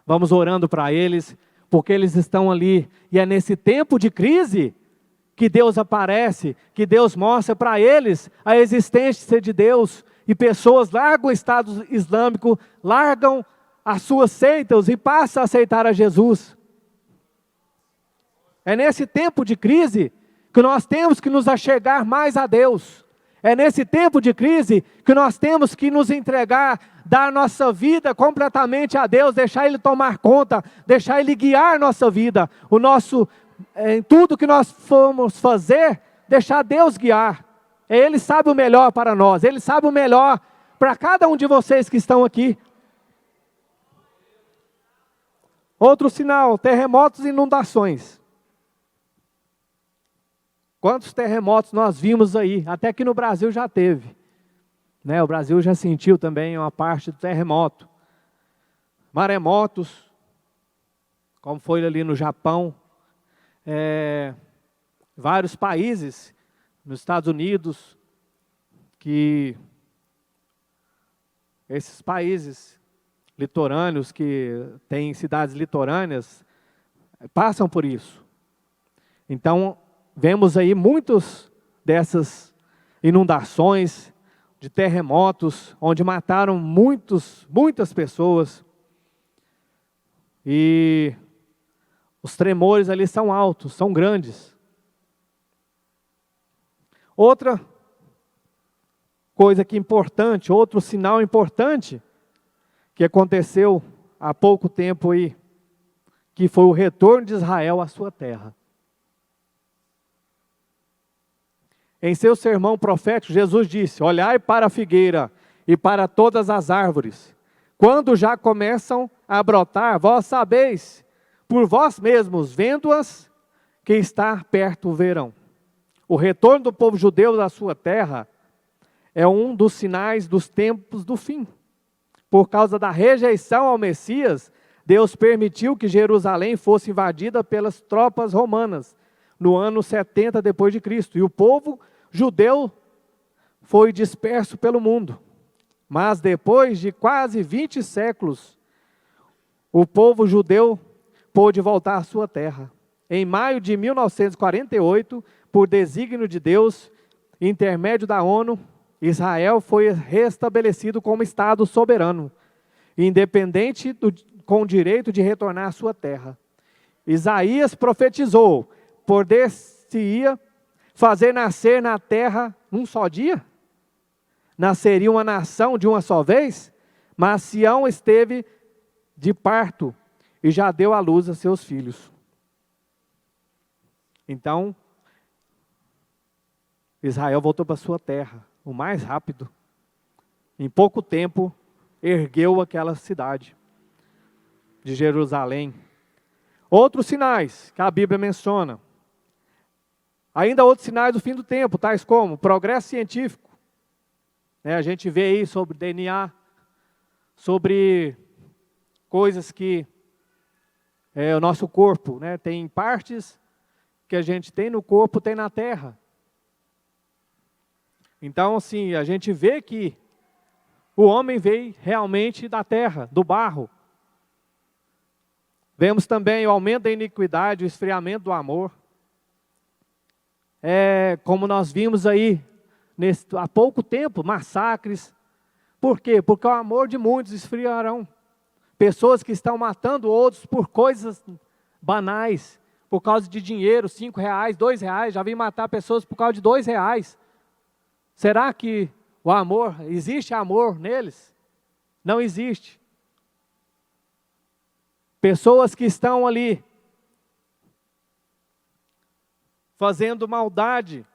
[SPEAKER 1] Vamos orando para eles, porque eles estão ali. E é nesse tempo de crise que Deus aparece, que Deus mostra para eles a existência de Deus. E pessoas largam o Estado Islâmico, largam as suas seitas e passam a aceitar a Jesus. É nesse tempo de crise que nós temos que nos achegar mais a Deus. É nesse tempo de crise que nós temos que nos entregar, dar nossa vida completamente a Deus, deixar Ele tomar conta, deixar Ele guiar nossa vida. Em tudo que nós formos fazer, deixar Deus guiar. Ele sabe o melhor para nós, Ele sabe o melhor para cada um de vocês que estão aqui. Outro sinal, terremotos e inundações. Quantos terremotos nós vimos aí? Até que no Brasil já teve. Né? O Brasil já sentiu também uma parte do terremoto. Maremotos, como foi ali no Japão. Vários países, nos Estados Unidos, que esses países litorâneos, que têm cidades litorâneas, passam por isso. Então, vemos aí muitas dessas inundações, de terremotos, onde mataram muitas pessoas. E os tremores ali são altos, são grandes. Outra coisa que importante, outro sinal importante, que aconteceu há pouco tempo aí, que foi o retorno de Israel à sua terra. Em seu sermão profético, Jesus disse: olhai para a figueira e para todas as árvores. Quando já começam a brotar, vós sabeis, por vós mesmos, vendo-as, que está perto o verão. O retorno do povo judeu da sua terra é um dos sinais dos tempos do fim. Por causa da rejeição ao Messias, Deus permitiu que Jerusalém fosse invadida pelas tropas romanas no ano 70 depois de Cristo. E o povo judeu foi disperso pelo mundo. Mas depois de quase 20 séculos, o povo judeu pôde voltar à sua terra. Em maio de 1948, por desígnio de Deus, intermédio da ONU, Israel foi restabelecido como Estado soberano, independente com o direito de retornar à sua terra. Isaías profetizou: poder-se-ia fazer nascer na terra num só dia? Nasceria uma nação de uma só vez? Mas Sião esteve de parto e já deu à luz a seus filhos. Então, Israel voltou para sua terra, o mais rápido. Em pouco tempo, ergueu aquela cidade de Jerusalém. Outros sinais que a Bíblia menciona. Ainda outros sinais do fim do tempo, tais como progresso científico. A gente vê aí sobre DNA, sobre coisas que o nosso corpo, tem partes que a gente tem no corpo, tem na terra. Então, assim, a gente vê que o homem veio realmente da terra, do barro. Vemos também o aumento da iniquidade, o esfriamento do amor. Como nós vimos aí, há pouco tempo, massacres. Por quê? Porque o amor de muitos esfriarão. Pessoas que estão matando outros por coisas banais, por causa de dinheiro, R$5, R$2, já vi matar pessoas por causa de R$2. Será que o amor, existe amor neles? Não existe. Pessoas que estão ali fazendo maldade.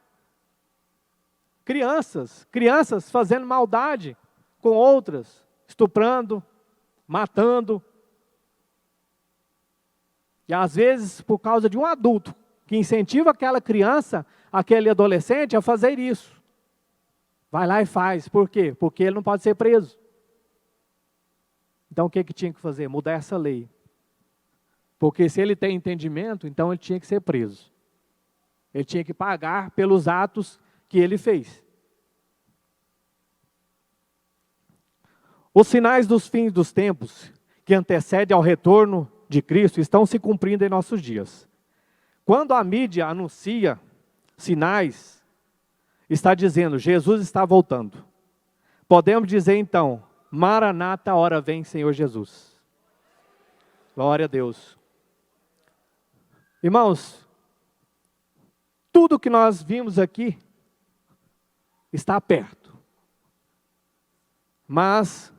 [SPEAKER 1] Crianças fazendo maldade com outras, estuprando, matando. E às vezes por causa de um adulto que incentiva aquela criança, aquele adolescente a fazer isso. Vai lá e faz. Por quê? Porque ele não pode ser preso. Então o que tinha que fazer? Mudar essa lei. Porque se ele tem entendimento, então ele tinha que ser preso. Ele tinha que pagar pelos atos que ele fez. Os sinais dos fins dos tempos, que antecedem ao retorno de Cristo, estão se cumprindo em nossos dias. Quando a mídia anuncia sinais, está dizendo: Jesus está voltando. Podemos dizer então: Maranata, hora vem, Senhor Jesus. Glória a Deus. Irmãos, tudo que nós vimos aqui está perto. Mas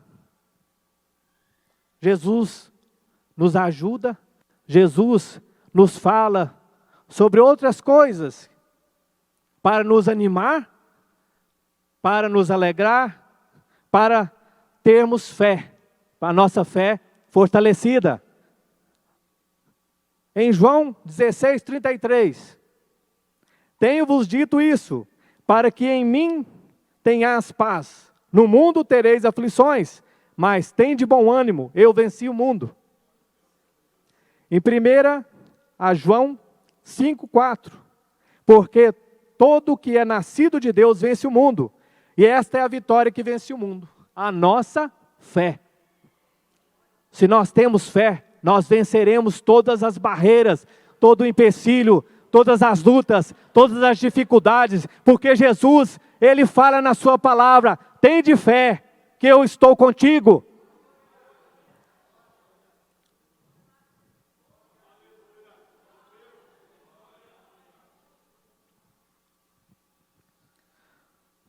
[SPEAKER 1] Jesus nos ajuda, Jesus nos fala sobre outras coisas para nos animar, para nos alegrar, para termos fé, para a nossa fé fortalecida. Em João 16:33, tenho-vos dito isso, para que em mim tenhas paz. No mundo tereis aflições, mas tende bom ânimo, eu venci o mundo. Em 1 João 5:4, porque todo o que é nascido de Deus vence o mundo, e esta é a vitória que vence o mundo, a nossa fé. Se nós temos fé, nós venceremos todas as barreiras, todo o empecilho, todas as lutas, todas as dificuldades, porque Jesus, Ele fala na sua palavra, tende fé, que eu estou contigo.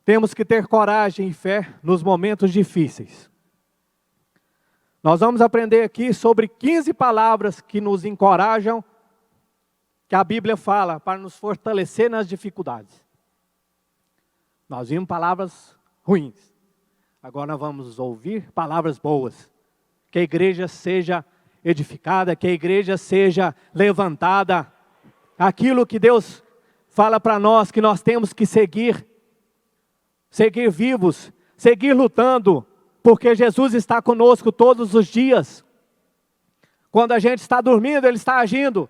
[SPEAKER 1] Temos que ter coragem e fé nos momentos difíceis. Nós vamos aprender aqui sobre 15 palavras que nos encorajam, que a Bíblia fala para nos fortalecer nas dificuldades. Nós vimos palavras ruins. Agora nós vamos ouvir palavras boas. Que a igreja seja edificada, que a igreja seja levantada. Aquilo que Deus fala para nós, que nós temos que seguir vivos, seguir lutando, porque Jesus está conosco todos os dias. Quando a gente está dormindo, Ele está agindo.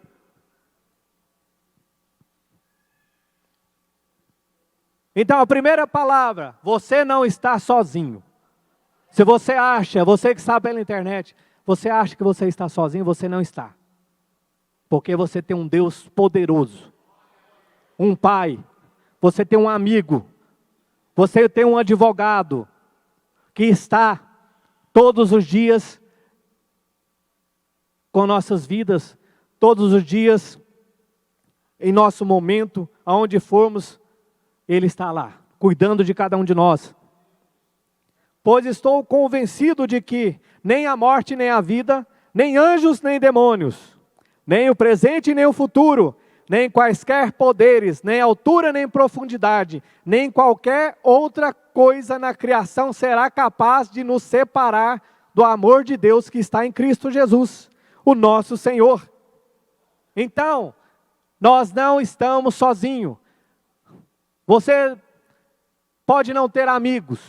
[SPEAKER 1] Então a primeira palavra, você não está sozinho. Se você acha, você que está pela internet, você acha que você está sozinho, você não está. Porque você tem um Deus poderoso, um Pai, você tem um amigo, você tem um advogado, que está todos os dias com nossas vidas, todos os dias, em nosso momento, aonde formos, Ele está lá, cuidando de cada um de nós. Pois estou convencido de que nem a morte, nem a vida, nem anjos, nem demônios, nem o presente, nem o futuro, nem quaisquer poderes, nem altura, nem profundidade, nem qualquer outra coisa na criação será capaz de nos separar do amor de Deus que está em Cristo Jesus, o nosso Senhor. Então, nós não estamos sozinhos. Você pode não ter amigos.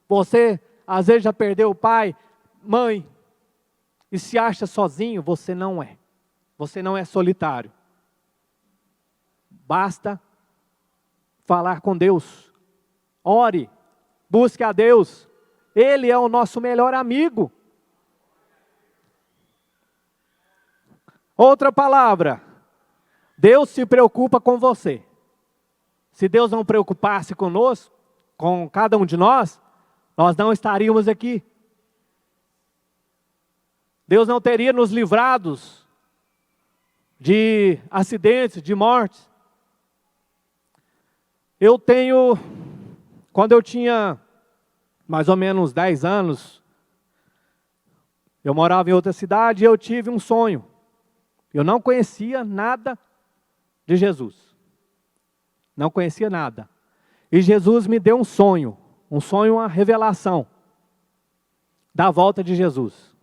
[SPEAKER 1] Você, às vezes, já perdeu o pai, mãe, e se acha sozinho. Você não é. Você não é solitário. Basta falar com Deus. Ore, busque a Deus. Ele é o nosso melhor amigo. Outra palavra, Deus se preocupa com você. Se Deus não preocupasse conosco, com cada um de nós não estaríamos aqui. Deus não teria nos livrado de acidentes, de mortes. Quando eu tinha mais ou menos 10 anos, eu morava em outra cidade e eu tive um sonho. Eu não conhecia nada de Jesus. Não conhecia nada. E Jesus me deu um sonho, uma revelação da volta de Jesus.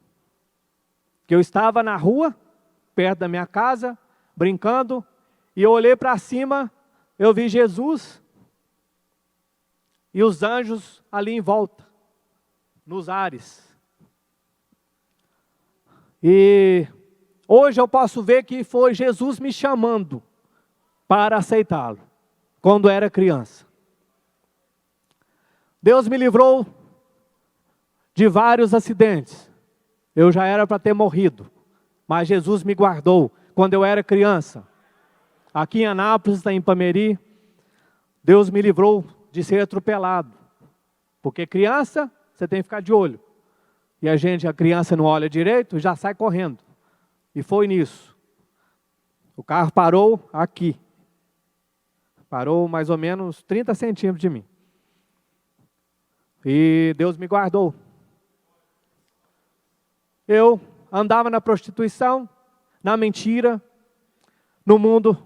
[SPEAKER 1] Que eu estava na rua, perto da minha casa, brincando, e eu olhei para cima, eu vi Jesus e os anjos ali em volta, nos ares. E hoje eu posso ver que foi Jesus me chamando para aceitá-lo, quando era criança. Deus me livrou de vários acidentes. Eu já era para ter morrido, mas Jesus me guardou quando eu era criança. Aqui em Anápolis, em Ipameri, Deus me livrou de ser atropelado. Porque criança, você tem que ficar de olho. E a criança não olha direito, já sai correndo. E foi nisso. O carro parou aqui. Parou mais ou menos 30 centímetros de mim. E Deus me guardou. Eu andava na prostituição, na mentira, no mundo,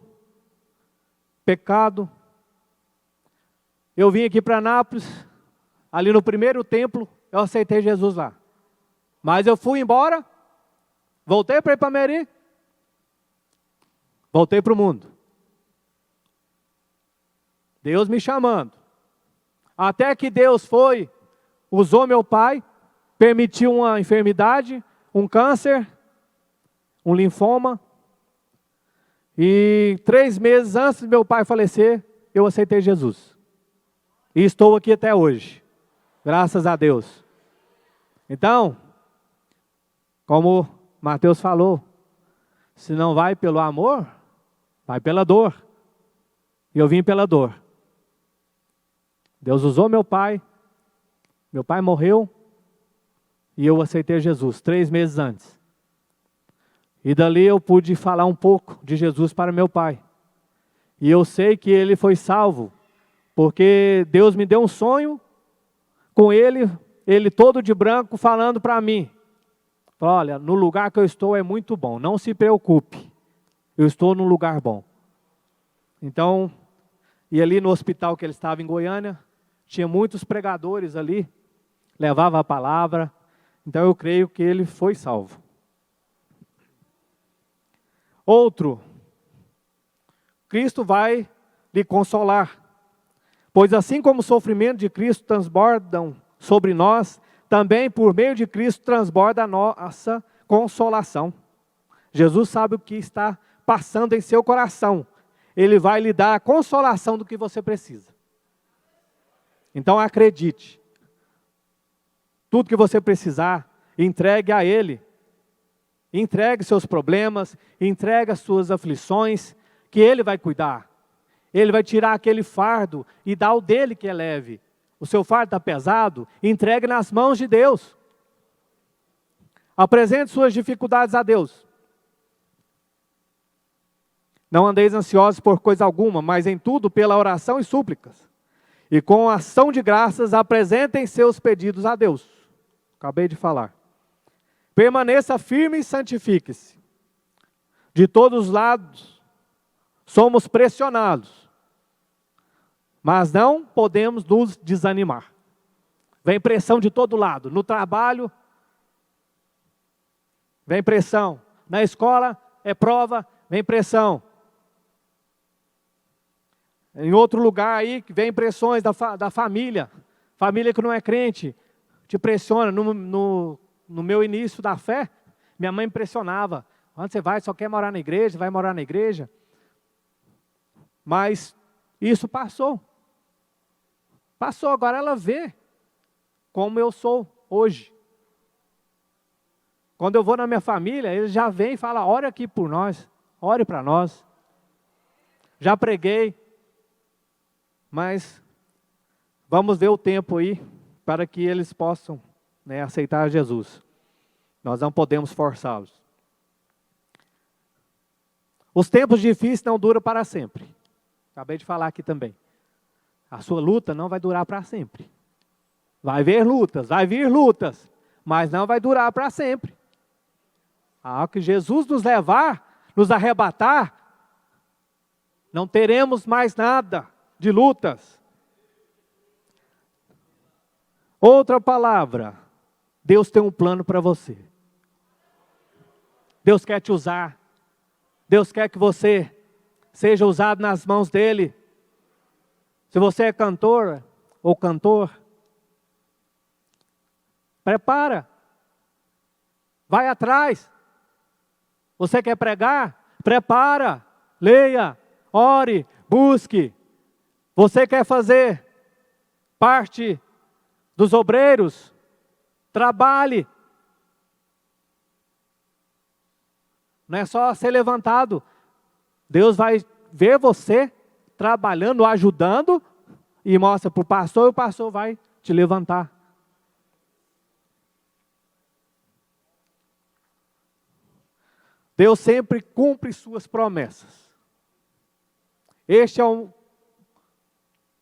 [SPEAKER 1] pecado. Eu vim aqui para Anápolis, ali no primeiro templo, eu aceitei Jesus lá. Mas eu fui embora, voltei para Ipameri, voltei para o mundo. Deus me chamando. Até que Deus usou meu pai, permitiu uma enfermidade, um câncer, um linfoma. E 3 meses antes de meu pai falecer, eu aceitei Jesus. E estou aqui até hoje. Graças a Deus. Então, como Mateus falou, se não vai pelo amor, vai pela dor. E eu vim pela dor. Deus usou meu pai morreu, e eu aceitei Jesus 3 meses antes. E dali eu pude falar um pouco de Jesus para meu pai. E eu sei que ele foi salvo, porque Deus me deu um sonho com ele todo de branco falando para mim. Falou, olha, no lugar que eu estou é muito bom, não se preocupe, eu estou num lugar bom. Então, e ali no hospital que ele estava em Goiânia, tinha muitos pregadores ali, levava a palavra, então eu creio que ele foi salvo. Outro, Cristo vai lhe consolar, pois assim como o sofrimento de Cristo transbordam sobre nós, também por meio de Cristo transborda a nossa consolação. Jesus sabe o que está passando em seu coração, Ele vai lhe dar a consolação do que você precisa. Então acredite, tudo que você precisar, entregue a Ele. Entregue seus problemas, entregue as suas aflições, que Ele vai cuidar. Ele vai tirar aquele fardo e dar o dele que é leve. O seu fardo está pesado, entregue nas mãos de Deus. Apresente suas dificuldades a Deus. Não andeis ansiosos por coisa alguma, mas em tudo pela oração e súplicas. E com ação de graças apresentem seus pedidos a Deus. Acabei de falar. Permaneça firme e santifique-se. De todos os lados, somos pressionados. Mas não podemos nos desanimar. Vem pressão de todo lado. No trabalho, vem pressão. Na escola, é prova, vem pressão. Em outro lugar aí, vem pressões da família. Família que não é crente, te pressiona. No meu início da fé, minha mãe me pressionava. Onde você vai? Só quer morar na igreja? Vai morar na igreja? Mas isso passou. Passou, agora ela vê como eu sou hoje. Quando eu vou na minha família, eles já vêm e falam, ore aqui por nós, ore para nós. Já preguei, mas vamos ver o tempo aí, para que eles possam aceitar Jesus. Nós não podemos forçá-los. Os tempos difíceis não duram para sempre. Acabei de falar aqui também. A sua luta não vai durar para sempre. Vai vir lutas, mas não vai durar para sempre. Ao que Jesus nos levar, nos arrebatar, não teremos mais nada de lutas. Outra palavra, Deus tem um plano para você. Deus quer te usar. Deus quer que você seja usado nas mãos dEle. Se você é cantor ou cantor, prepara. Vai atrás. Você quer pregar? Prepara. Leia, ore, busque. Você quer fazer parte dos obreiros? Trabalhe. Não é só ser levantado. Deus vai ver você trabalhando, ajudando, e mostra para o pastor, e o pastor vai te levantar. Deus sempre cumpre suas promessas. Este é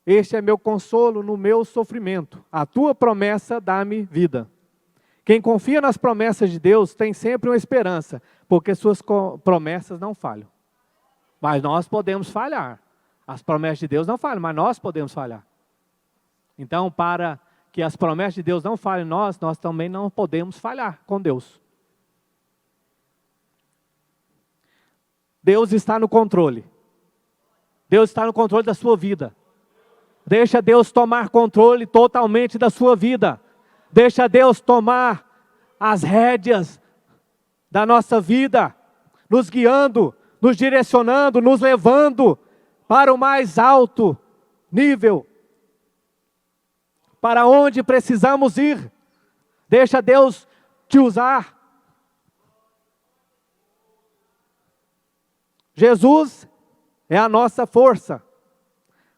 [SPEAKER 1] Este é meu consolo no meu sofrimento. A tua promessa dá-me vida. Quem confia nas promessas de Deus tem sempre uma esperança, porque suas promessas não falham. Mas nós podemos falhar. As promessas de Deus não falham, mas nós podemos falhar. Então, para que as promessas de Deus não falhem em nós, nós também não podemos falhar com Deus. Deus está no controle. Deus está no controle da sua vida. Deixa Deus tomar controle totalmente da sua vida. Deixa Deus tomar as rédeas da nossa vida, nos guiando, nos direcionando, nos levando para o mais alto nível, para onde precisamos ir. Deixa Deus te usar. Jesus é a nossa força.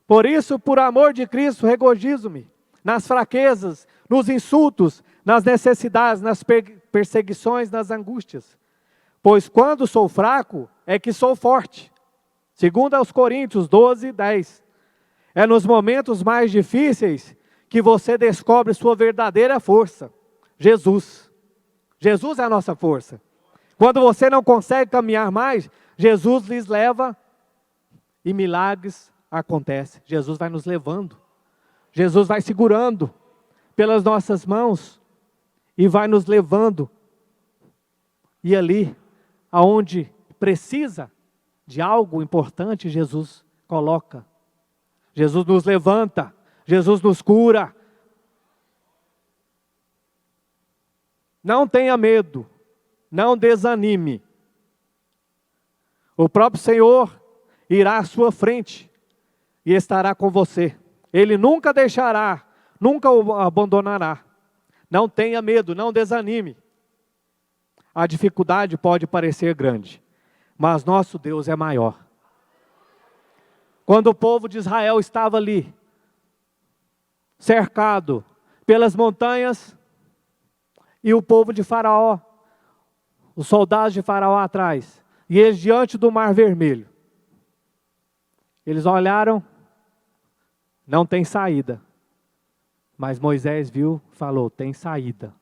[SPEAKER 1] Por isso, por amor de Cristo, regozijo-me nas fraquezas, nos insultos, nas necessidades, nas perseguições, nas angústias. Pois quando sou fraco, é que sou forte. Segundo aos Coríntios 12, 10. É nos momentos mais difíceis que você descobre sua verdadeira força. Jesus. Jesus é a nossa força. Quando você não consegue caminhar mais, Jesus lhes leva e milagres acontecem. Jesus vai nos levando. Jesus vai segurando pelas nossas mãos e vai nos levando. E ali, aonde precisa de algo importante, Jesus coloca. Jesus nos levanta. Jesus nos cura. Não tenha medo. Não desanime. O próprio Senhor irá à sua frente e estará com você. Ele nunca deixará, nunca o abandonará. Não tenha medo, não desanime. A dificuldade pode parecer grande, mas nosso Deus é maior. Quando o povo de Israel estava ali, cercado pelas montanhas, e o povo de Faraó, os soldados de Faraó atrás, e eles diante do Mar Vermelho, eles olharam, não tem saída. Mas Moisés viu, falou, tem saída.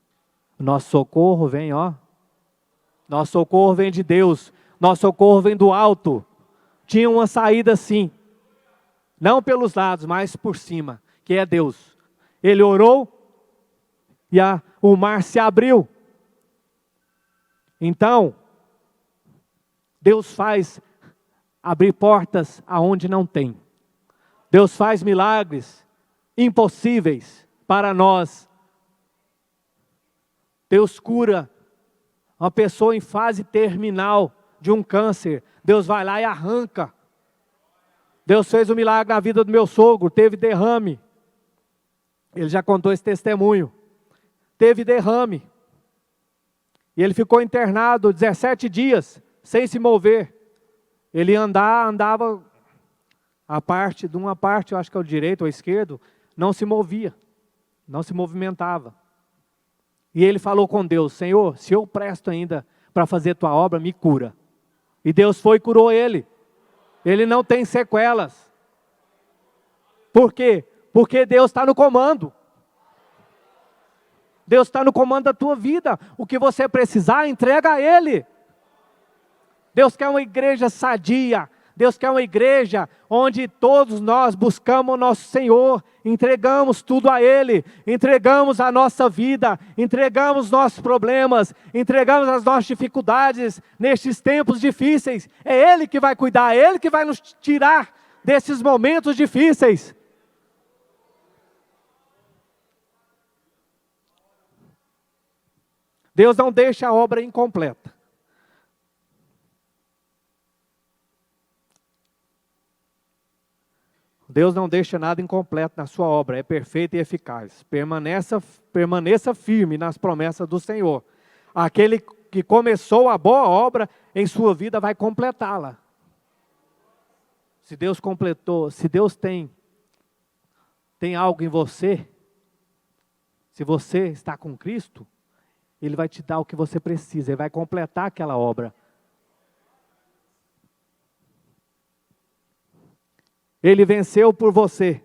[SPEAKER 1] Nosso socorro vem, nosso socorro vem de Deus. Nosso socorro vem do alto. Tinha uma saída sim. Não pelos lados, mas por cima, que é Deus. Ele orou e o mar se abriu. Então, Deus faz abrir portas aonde não tem. Deus faz milagres impossíveis para nós. Deus cura uma pessoa em fase terminal de um câncer. Deus vai lá e arranca. Deus fez um milagre na vida do meu sogro, teve derrame. Ele já contou esse testemunho. Teve derrame. E ele ficou internado 17 dias, sem se mover. Ele andava de uma parte, eu acho que é o direito ou o esquerdo, não se movia, não se movimentava. E ele falou com Deus, Senhor, se eu presto ainda para fazer tua obra, me cura. E Deus foi e curou ele. Ele não tem sequelas. Por quê? Porque Deus está no comando. Deus está no comando da tua vida. O que você precisar, entrega a Ele. Deus quer uma igreja sadia. Deus quer uma igreja onde todos nós buscamos o nosso Senhor, entregamos tudo a Ele, entregamos a nossa vida, entregamos nossos problemas, entregamos as nossas dificuldades nestes tempos difíceis. É Ele que vai cuidar, é Ele que vai nos tirar desses momentos difíceis. Deus não deixa a obra incompleta. Deus não deixa nada incompleto na sua obra, é perfeita e eficaz. Permaneça firme nas promessas do Senhor. Aquele que começou a boa obra em sua vida vai completá-la. Se Deus completou, se Deus tem algo em você, se você está com Cristo, Ele vai te dar o que você precisa, Ele vai completar aquela obra. Ele venceu por você.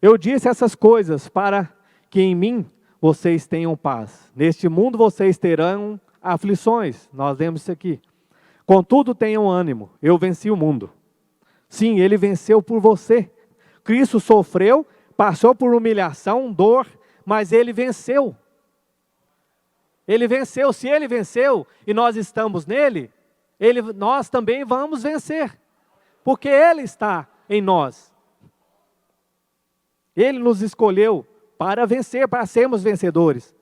[SPEAKER 1] Eu disse essas coisas para que em mim vocês tenham paz. Neste mundo vocês terão aflições. Nós vemos isso aqui. Contudo, tenham ânimo. Eu venci o mundo. Sim, ele venceu por você. Cristo sofreu, passou por humilhação, dor, mas ele venceu. Ele venceu. Se ele venceu e nós estamos nele, nós também vamos vencer. Porque ele está em nós. Ele nos escolheu para vencer, para sermos vencedores.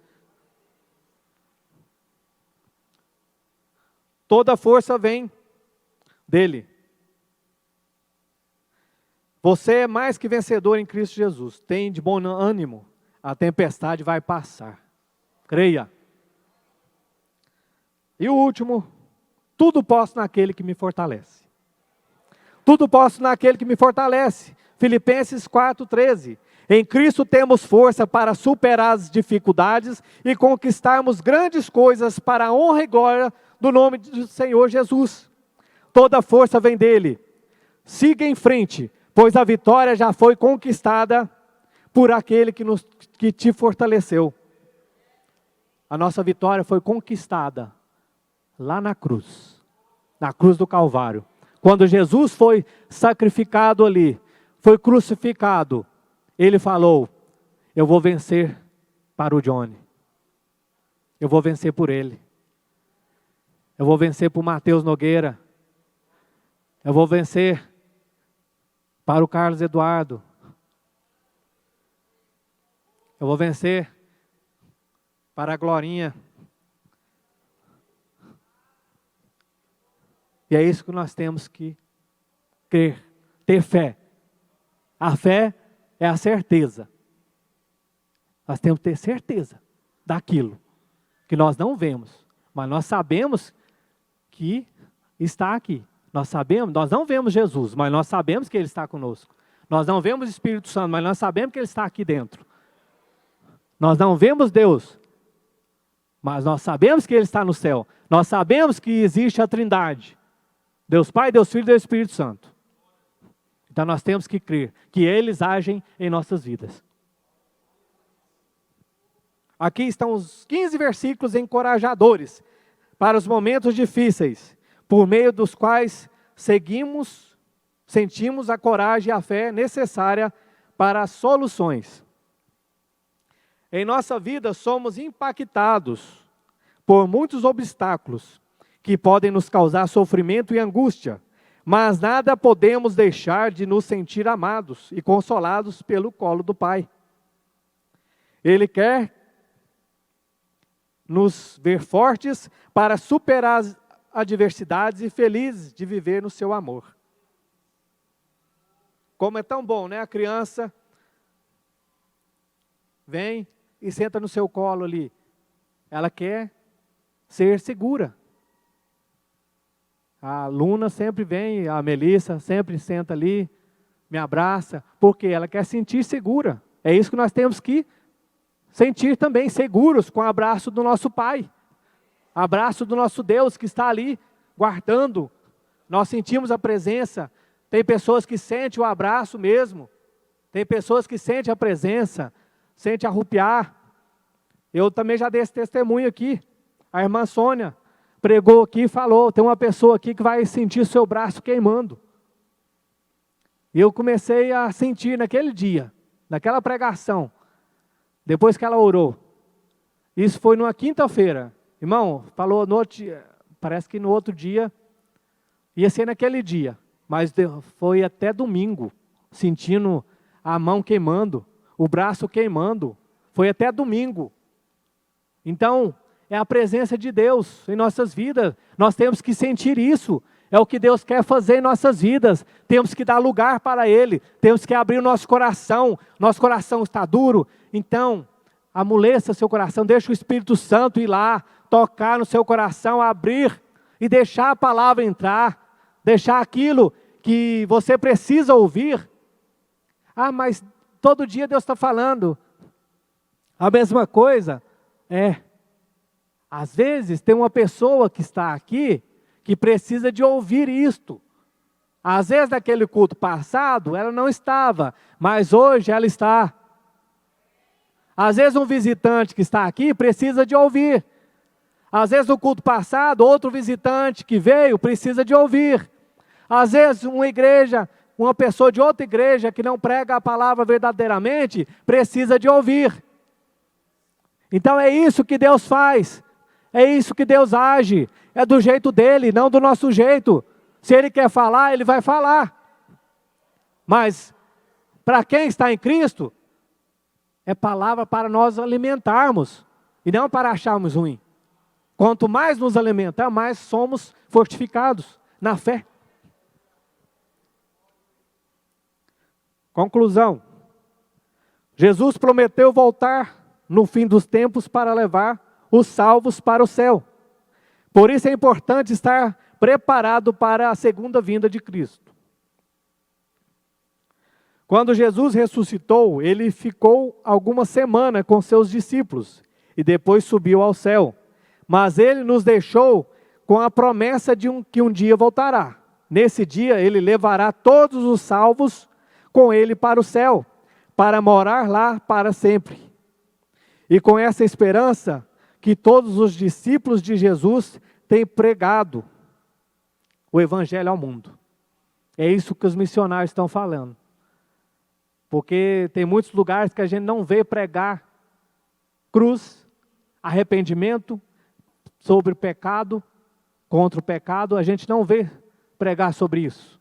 [SPEAKER 1] Toda força vem dele. Você é mais que vencedor em Cristo Jesus. Tem de bom ânimo. A tempestade vai passar. Creia. E o último, tudo posso naquele que me fortalece. Tudo posso naquele que me fortalece. Filipenses 4,13. Em Cristo temos força para superar as dificuldades e conquistarmos grandes coisas para a honra e glória do nome do Senhor Jesus. Toda força vem dele. Siga em frente, pois a vitória já foi conquistada por aquele que te fortaleceu. A nossa vitória foi conquistada lá na cruz do Calvário. Quando Jesus foi sacrificado ali, foi crucificado, ele falou, eu vou vencer para o Johnny. Eu vou vencer por ele. Eu vou vencer por Mateus Nogueira. Eu vou vencer para o Carlos Eduardo. Eu vou vencer para a Glorinha. E é isso que nós temos que crer, ter fé. A fé é a certeza. Nós temos que ter certeza daquilo que nós não vemos, mas nós sabemos que está aqui. Nós sabemos, nós não vemos Jesus, mas nós sabemos que Ele está conosco. Nós não vemos o Espírito Santo, mas nós sabemos que Ele está aqui dentro. Nós não vemos Deus, mas nós sabemos que Ele está no céu. Nós sabemos que existe a Trindade. Deus Pai, Deus Filho e Deus Espírito Santo. Então nós temos que crer que eles agem em nossas vidas. Aqui estão os 15 versículos encorajadores para os momentos difíceis, por meio dos quais sentimos a coragem e a fé necessária para as soluções. Em nossa vida somos impactados por muitos obstáculos que podem nos causar sofrimento e angústia, mas nada podemos deixar de nos sentir amados e consolados pelo colo do Pai. Ele quer nos ver fortes para superar as adversidades e felizes de viver no seu amor. Como é tão bom, né? A criança vem e senta no seu colo ali. Ela quer ser segura. A Luna sempre vem, a Melissa sempre senta ali, me abraça, porque ela quer sentir segura. É isso que nós temos que sentir também, seguros com o abraço do nosso Pai. Abraço do nosso Deus que está ali, guardando. Nós sentimos a presença. Tem pessoas que sentem o abraço mesmo. Tem pessoas que sentem a presença, sentem arrupiar. Eu também já dei esse testemunho aqui. A irmã Sônia pregou aqui e falou, tem uma pessoa aqui que vai sentir seu braço queimando. E eu comecei a sentir naquele dia, naquela pregação, depois que ela orou. Isso foi numa quinta-feira. Irmão, falou, parece que no outro dia, ia ser naquele dia, mas foi até domingo, sentindo a mão queimando, o braço queimando, foi até domingo. Então, é a presença de Deus em nossas vidas. Nós temos que sentir isso. É o que Deus quer fazer em nossas vidas. Temos que dar lugar para Ele. Temos que abrir o nosso coração. Nosso coração está duro. Então, amoleça seu coração. Deixa o Espírito Santo ir lá, tocar no seu coração, abrir e deixar a palavra entrar. Deixar aquilo que você precisa ouvir. Ah, mas todo dia Deus está falando. A mesma coisa às vezes tem uma pessoa que está aqui que precisa de ouvir isto. Às vezes, naquele culto passado, ela não estava, mas hoje ela está. Às vezes, um visitante que está aqui precisa de ouvir. Às vezes, no culto passado, outro visitante que veio precisa de ouvir. Às vezes, uma pessoa de outra igreja que não prega a palavra verdadeiramente, precisa de ouvir. Então, é isso que Deus faz. É isso que Deus age. É do jeito dele, não do nosso jeito. Se Ele quer falar, Ele vai falar. Mas, para quem está em Cristo, é palavra para nós alimentarmos, e não para acharmos ruim. Quanto mais nos alimentar, mais somos fortificados na fé. Conclusão. Jesus prometeu voltar no fim dos tempos para levar os salvos para o céu. Por isso é importante estar preparado para a segunda vinda de Cristo. Quando Jesus ressuscitou, Ele ficou algumas semanas com seus discípulos e depois subiu ao céu. Mas Ele nos deixou com a promessa de que um dia voltará. Nesse dia Ele levará todos os salvos com Ele para o céu, para morar lá para sempre. E com essa esperança que todos os discípulos de Jesus têm pregado o Evangelho ao mundo. É isso que os missionários estão falando. Porque tem muitos lugares que a gente não vê pregar cruz, arrependimento sobre o pecado, contra o pecado, a gente não vê pregar sobre isso.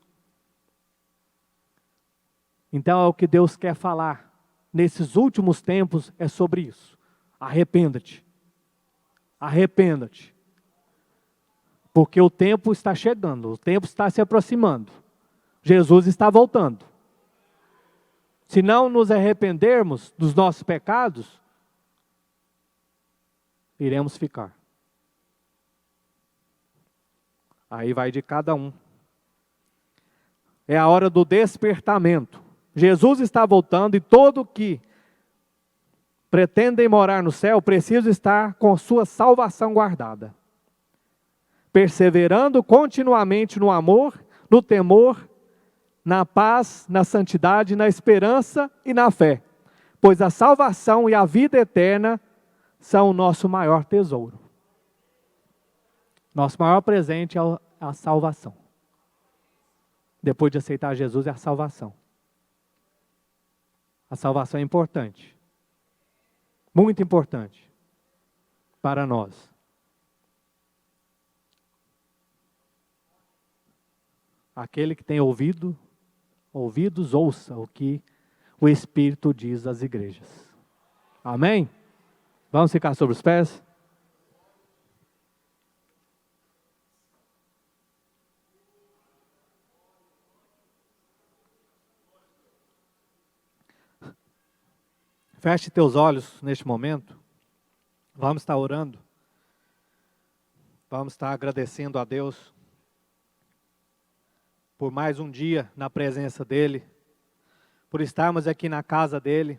[SPEAKER 1] Então é o que Deus quer falar nesses últimos tempos, é sobre isso. Arrependa-te. Arrependa-te. Porque o tempo está chegando, o tempo está se aproximando. Jesus está voltando. Se não nos arrependermos dos nossos pecados, iremos ficar. Aí vai de cada um. É a hora do despertamento. Jesus está voltando e todo que pretendem morar no céu precisa estar com sua salvação guardada. Perseverando continuamente no amor, no temor, na paz, na santidade, na esperança e na fé. Pois a salvação e a vida eterna são o nosso maior tesouro. Nosso maior presente é a salvação. Depois de aceitar Jesus, é a salvação. A salvação é importante. Muito importante para nós. Aquele que tem ouvidos, ouça o que o Espírito diz às igrejas. Amém? Vamos ficar sobre os pés? Feche teus olhos neste momento. Vamos estar orando. Vamos estar agradecendo a Deus por mais um dia na presença dEle, por estarmos aqui na casa dEle,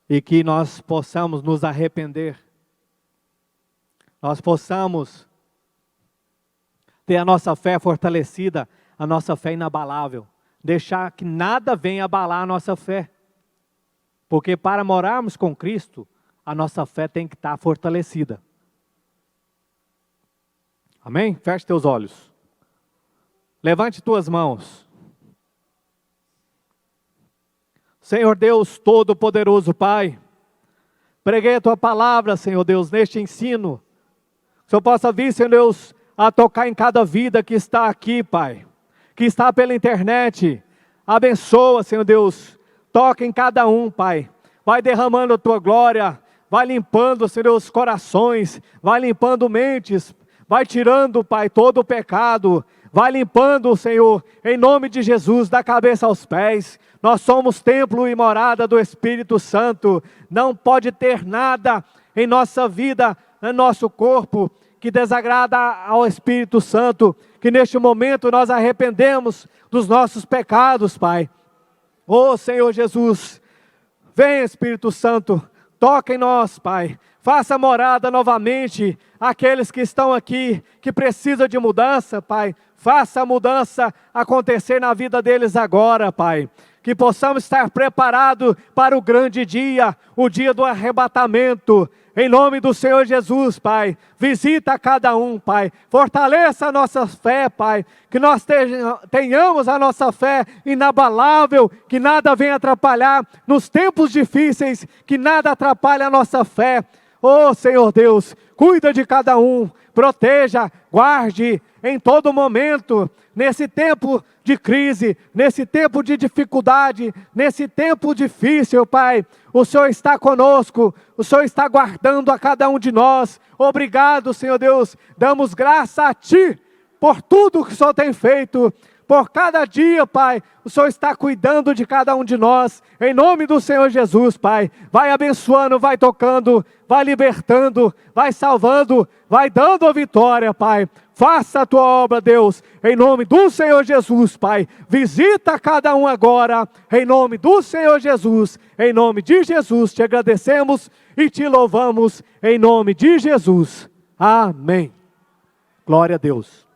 [SPEAKER 1] e que nós possamos nos arrepender, nós possamos ter a nossa fé fortalecida, a nossa fé inabalável, deixar que nada venha abalar a nossa fé, porque para morarmos com Cristo, a nossa fé tem que estar fortalecida. Amém? Feche teus olhos. Levante tuas mãos. Senhor Deus Todo-Poderoso, Pai, preguei a Tua palavra, Senhor Deus, neste ensino. Que o Senhor possa vir, Senhor Deus, a tocar em cada vida que está aqui, Pai, que está pela internet. Abençoa, Senhor Deus, toca em cada um, Pai. Vai derramando a Tua glória, vai limpando, Senhor Deus, corações, vai limpando mentes, vai tirando, Pai, todo o pecado, vai limpando, Senhor, em nome de Jesus, da cabeça aos pés. Nós somos templo e morada do Espírito Santo. Não pode ter nada em nossa vida, no nosso corpo, que desagrada ao Espírito Santo. Que neste momento nós arrependemos dos nossos pecados, Pai. Ô Senhor Jesus, vem Espírito Santo, toca em nós, Pai. Faça morada novamente aqueles que estão aqui, que precisam de mudança, Pai. Faça a mudança acontecer na vida deles agora, Pai. Que possamos estar preparados para o grande dia, o dia do arrebatamento. Em nome do Senhor Jesus, Pai. Visita cada um, Pai. Fortaleça a nossa fé, Pai. Que nós tenhamos a nossa fé inabalável, que nada venha atrapalhar nos tempos difíceis, que nada atrapalhe a nossa fé. Oh, Senhor Deus, cuida de cada um, proteja, guarde em todo momento, nesse tempo de crise, nesse tempo de dificuldade, nesse tempo difícil, Pai. O Senhor está conosco, o Senhor está guardando a cada um de nós. Obrigado, Senhor Deus, damos graça a Ti por tudo que o Senhor tem feito. Por cada dia, Pai, o Senhor está cuidando de cada um de nós. Em nome do Senhor Jesus, Pai. Vai abençoando, vai tocando, vai libertando, vai salvando, vai dando a vitória, Pai. Faça a Tua obra, Deus, em nome do Senhor Jesus, Pai. Visita cada um agora, em nome do Senhor Jesus. Em nome de Jesus, te agradecemos e te louvamos, em nome de Jesus. Amém. Glória a Deus.